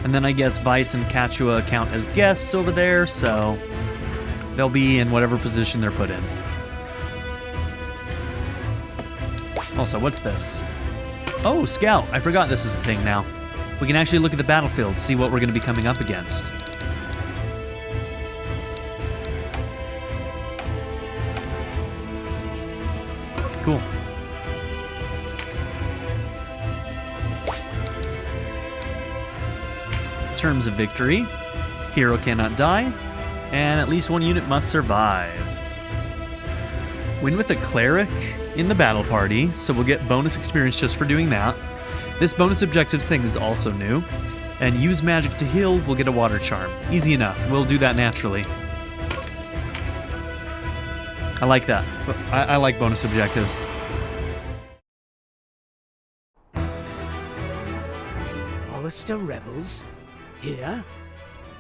And then I guess Vice and Kachua count as guests over there, so they'll be in whatever position they're put in. Also, what's this? Oh, Scout. I forgot this is a thing now. We can actually look at the battlefield, see what we're going to be coming up against. Cool. Terms of victory. Hero cannot die, and at least one unit must survive. Win with a cleric in the battle party, so we'll get bonus experience just for doing that. This bonus objectives thing is also new. And use magic to heal, we'll get a water charm. Easy enough, we'll do that naturally. I like that. I like bonus objectives. Walister rebels? Here?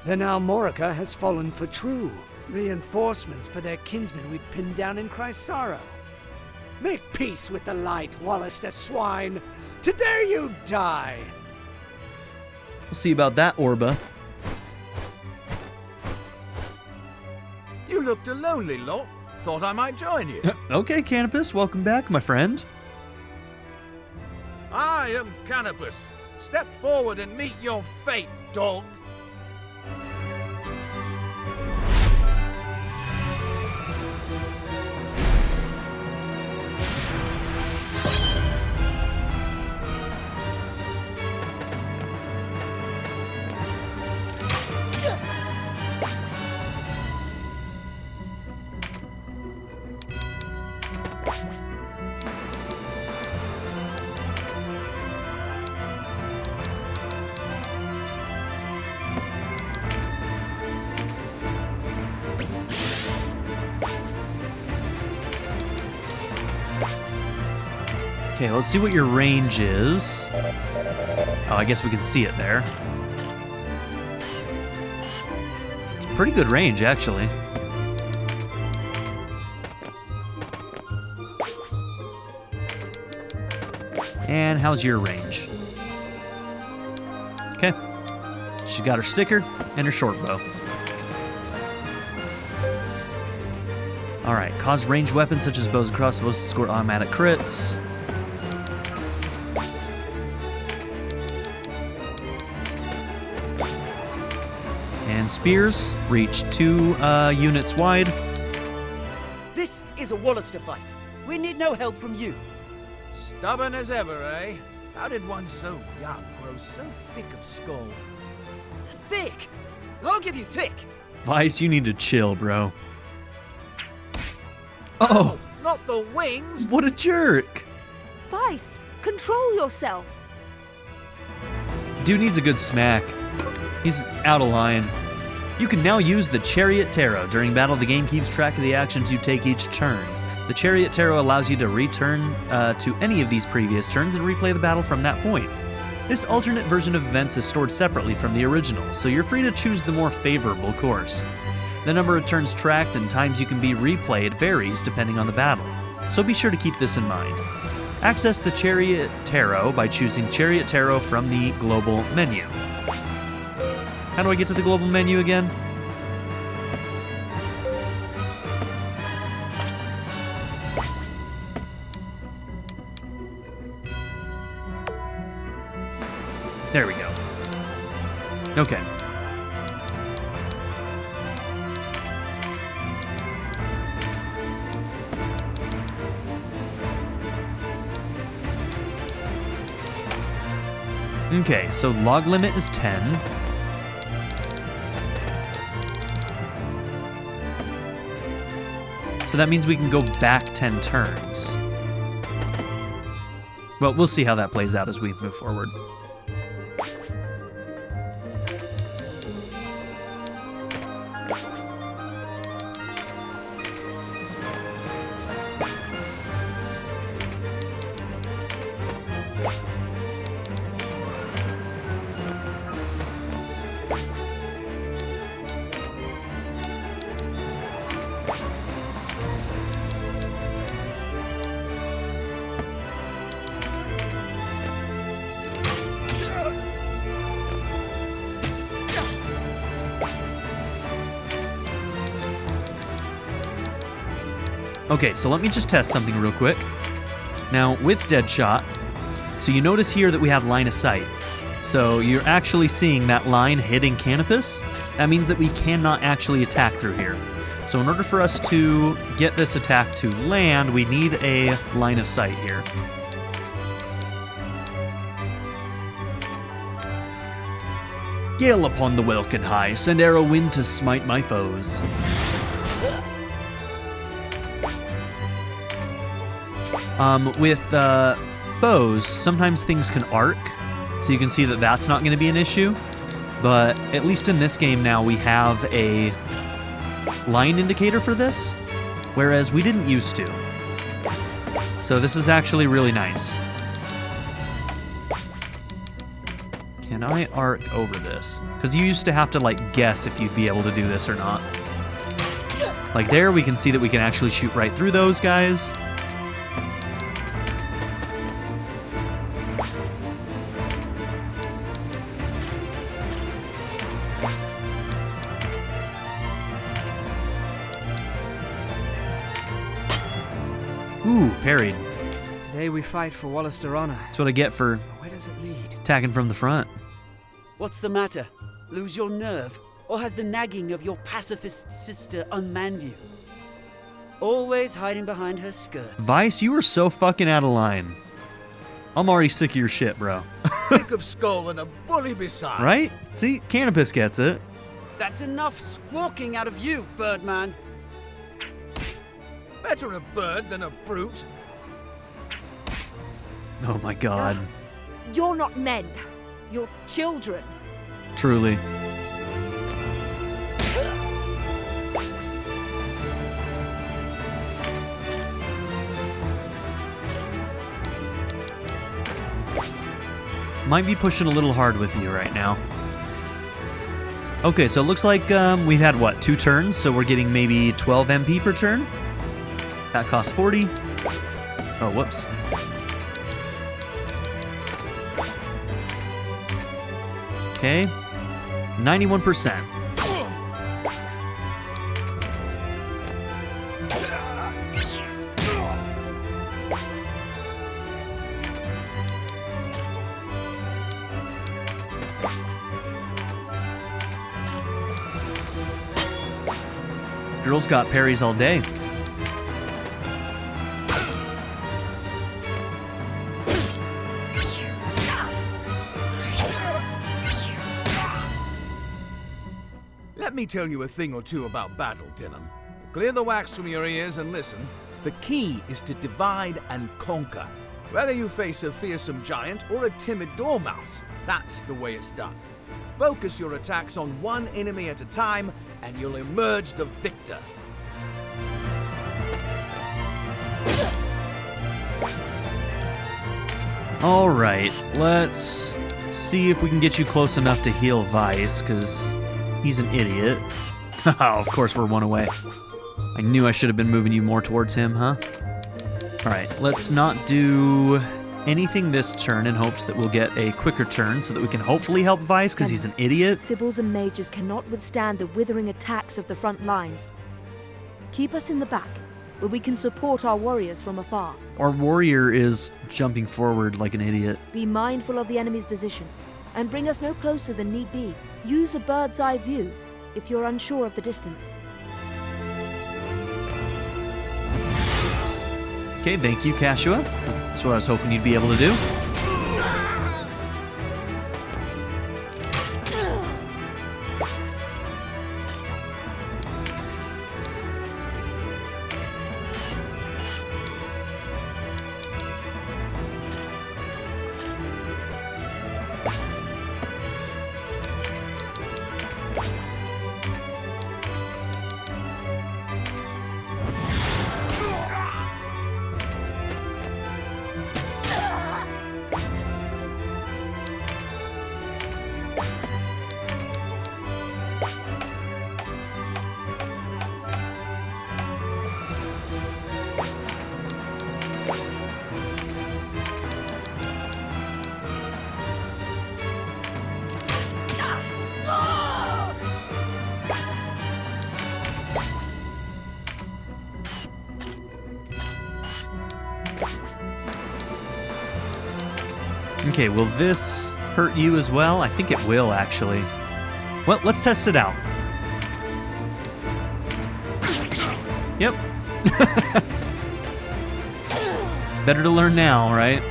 Then Almorica has fallen for true. Reinforcements for their kinsmen we've pinned down in Krysaro. Make peace with the light, Walister swine! Today you die! We'll see about that, Orba. You looked a lonely lot. Thought I might join you. Okay, Canopus, welcome back, my friend. I am Canopus. Step forward and meet your fate, dog. Okay, let's see what your range is. Oh, I guess we can see it there. It's a pretty good range, actually. And how's your range? Okay. She got her sticker and her short bow. Alright, cause ranged weapons such as bows and crossbows to score automatic crits. And spears reach 2 units wide. This is a Walister fight. We need no help from you. Stubborn as ever, eh? How did one so young grow so thick of skull? Thick? I'll give you thick. Vice, you need to chill, bro. Oh! Not the wings! What a jerk! Vice, control yourself. Dude needs a good smack. He's out of line. You can now use the Chariot Tarot. During battle, the game keeps track of the actions you take each turn. The Chariot Tarot allows you to return to any of these previous turns and replay the battle from that point. This alternate version of events is stored separately from the original, so you're free to choose the more favorable course. The number of turns tracked and times you can be replayed varies depending on the battle, so be sure to keep this in mind. Access the Chariot Tarot by choosing Chariot Tarot from the global menu. How do I get to the global menu again? There we go. Okay. Okay, so log limit is 10. So that means we can go back 10 turns. Well, we'll see how that plays out as we move forward. Okay, so let me just test something real quick. Now, with Deadshot, so you notice here that we have line of sight. So you're actually seeing that line hitting Canopus. That means that we cannot actually attack through here. So in order for us to get this attack to land, we need a line of sight here. Gale upon the welkin high, send arrow wind to smite my foes. With bows, sometimes things can arc, so you can see that that's not going to be an issue. But at least in this game now, we have a line indicator for this, whereas we didn't used to. So this is actually really nice. Can I arc over this? Because you used to have to, like, guess if you'd be able to do this or not. Like there, we can see that we can actually shoot right through those guys. Ooh, parried. Today we fight for Walister honor. That's what I get for Where does it lead? attacking from the front. What's the matter? Lose your nerve? Or has the nagging of your pacifist sister unmanned you? Always hiding behind her skirts. Vice, you are so fucking out of line. I'm already sick of your shit, bro. Thick of skull and a bully besides. Right? See, Canopus gets it. That's enough squawking out of you, Birdman. Better a bird than a brute. Oh my god. You're not men. You're children. Truly. Might be pushing a little hard with you right now. Okay, so it looks like we've had, what, 2 turns? So we're getting maybe 12 MP per turn? That costs 40. Oh, whoops. Okay. 91%. Girls got parries all day. Let me tell you a thing or two about battle, Denam. Clear the wax from your ears and listen. The key is to divide and conquer. Whether you face a fearsome giant or a timid dormouse, that's the way it's done. Focus your attacks on one enemy at a time, and you'll emerge the victor. All right, let's see if we can get you close enough to heal Vice, because he's an idiot. Haha, of course we're 1 away. I knew I should have been moving you more towards him, huh? All right, let's not do anything this turn in hopes that we'll get a quicker turn so that we can hopefully help Vice, because he's an idiot. Sibyls and mages cannot withstand the withering attacks of the front lines. Keep us in the back, where we can support our warriors from afar. Our warrior is jumping forward like an idiot. Be mindful of the enemy's position. and bring us no closer than need be. Use a bird's eye view if you're unsure of the distance. Okay, thank you, Kashua. That's what I was hoping you'd be able to do. Okay, will this hurt you as well? I think it will, actually. Well, let's test it out. Yep. Better to learn now, right?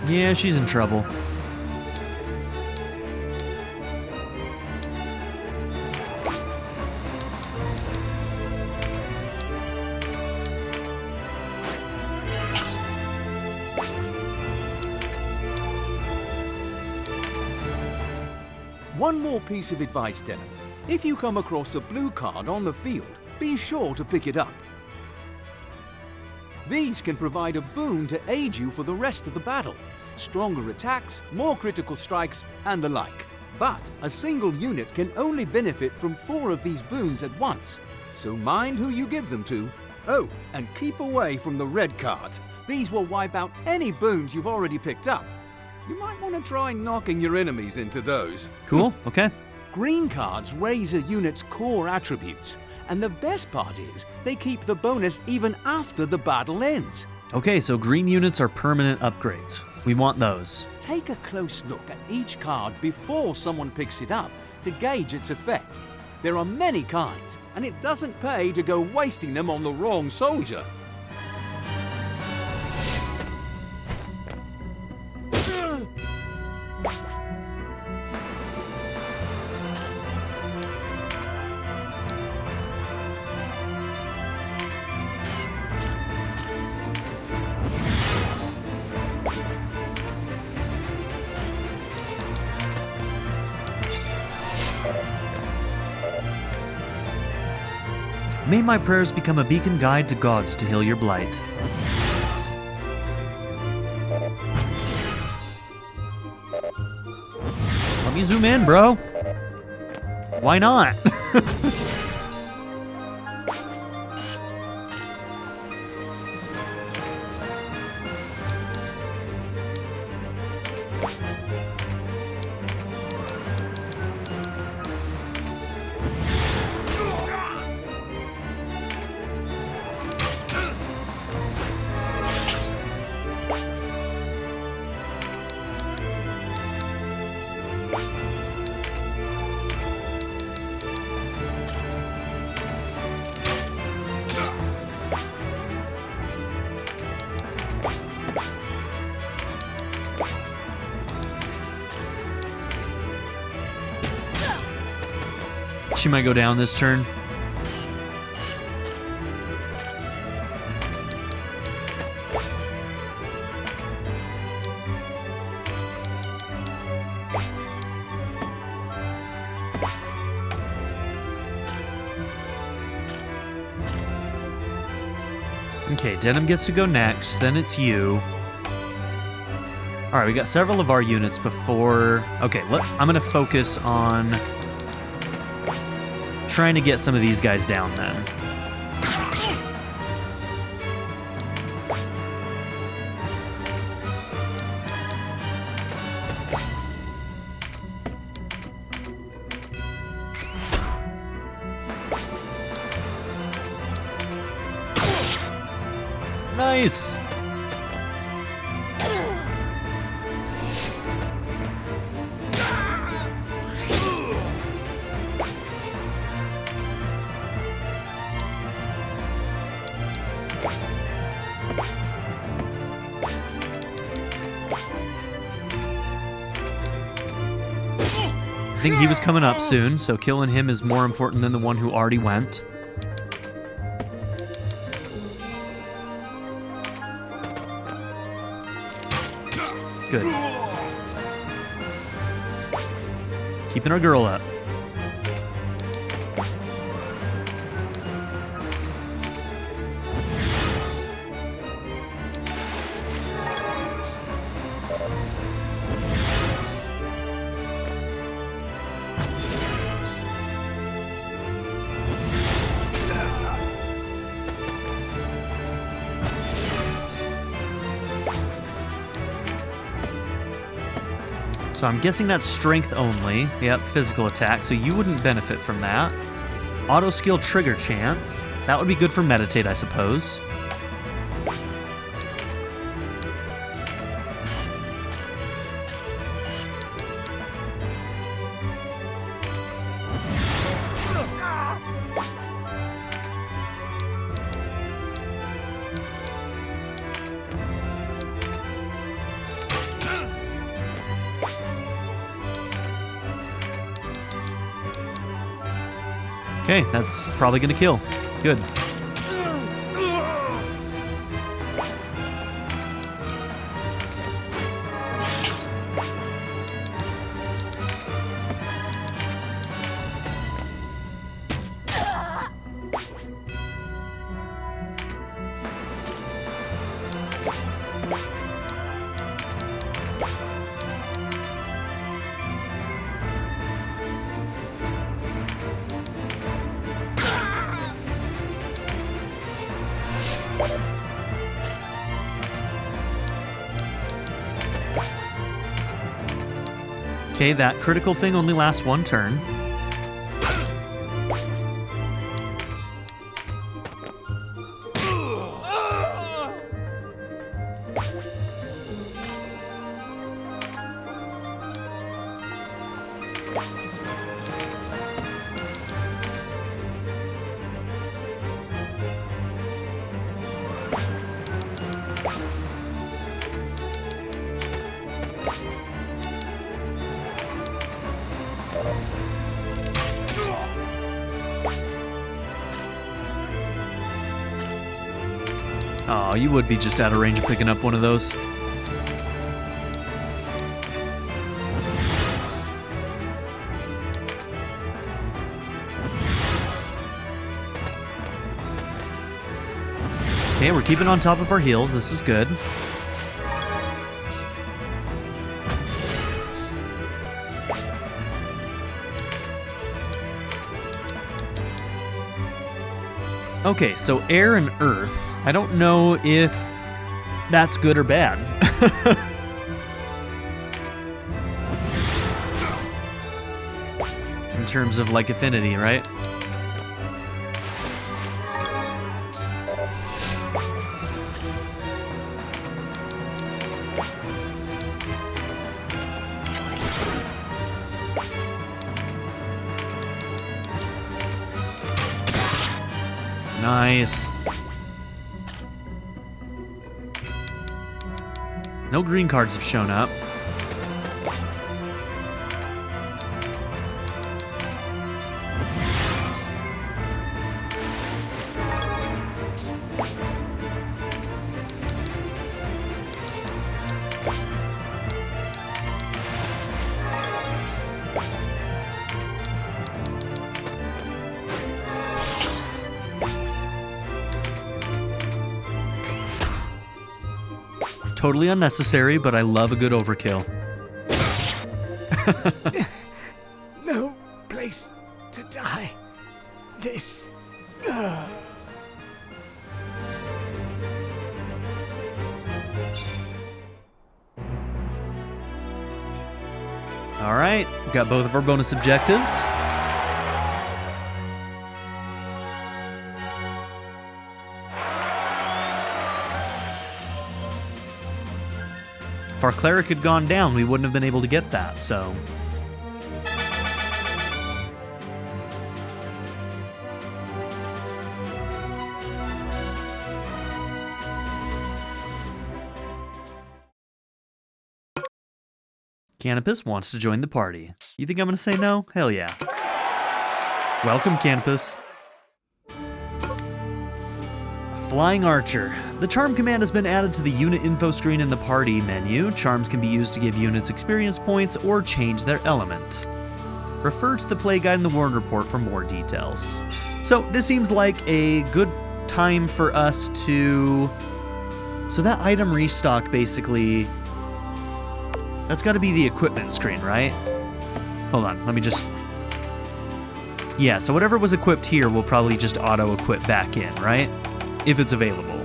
Yeah, she's in trouble. One more piece of advice, Denam. If you come across a blue card on the field, be sure to pick it up. These can provide a boon to aid you for the rest of the battle. Stronger attacks, more critical strikes, and the like. But a single unit can only benefit from 4 of these boons at once, so mind who you give them to. Oh, and keep away from the red cards. These will wipe out any boons you've already picked up. You might want to try knocking your enemies into those. Cool, okay. Green cards raise a unit's core attributes, and the best part is they keep the bonus even after the battle ends. Okay, so green units are permanent upgrades. We want those. Take a close look at each card before someone picks it up to gauge its effect. There are many kinds, and it doesn't pay to go wasting them on the wrong soldier. May my prayers become a beacon guide to gods to heal your blight. Let me zoom in, bro. Why not? She might go down this turn. Okay, Denam gets to go next, then it's you. All right, we got several of our units before... Okay, I'm going to focus on trying to get some of these guys down then. Nice! I think he was coming up soon, so killing him is more important than the one who already went. Good. Keeping our girl up. So I'm guessing that's strength only. Yep, physical attack, so you wouldn't benefit from that. Auto skill trigger chance. That would be good for meditate, I suppose. Okay, that's probably gonna kill. Good. Okay, that critical thing only lasts one turn. Oh, you would be just out of range of picking up one of those. Okay, we're keeping on top of our heels. This is good. Okay, so air and earth. I don't know if that's good or bad. In terms of, like, affinity, right? Nice. No green cards have shown up. Totally unnecessary, but I love a good overkill. No place to die. This. All right, got both of our bonus objectives. If our cleric had gone down, we wouldn't have been able to get that, so... Canopus wants to join the party. You think I'm gonna say no? Hell yeah. Welcome, Canopus. Flying Archer. The charm command has been added to the unit info screen in the party menu. Charms can be used to give units experience points or change their element. Refer to the play guide in the Warren report for more details. So this seems like a good time for us to... So that item restock basically... That's gotta be the equipment screen, right? Hold on, let me just... Yeah, so whatever was equipped here will probably just auto-equip back in, right? If it's available.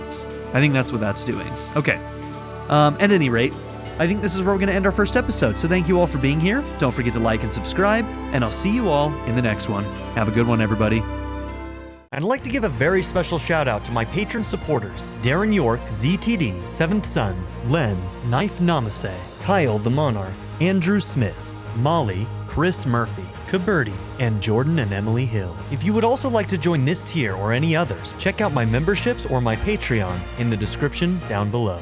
I think that's what that's doing. Okay. At any rate, I think this is where we're going to end our first episode. So thank you all for being here. Don't forget to like and subscribe, and I'll see you all in the next one. Have a good one, everybody. I'd like to give a very special shout out to my patron supporters, Darren York, ZTD, Seventh Son, Len, Knife Namaste, Kyle the Monarch, Andrew Smith, Molly, Chris Murphy, Kaberti, and Jordan and Emily Hill. If you would also like to join this tier or any others, check out my memberships or my Patreon in the description down below.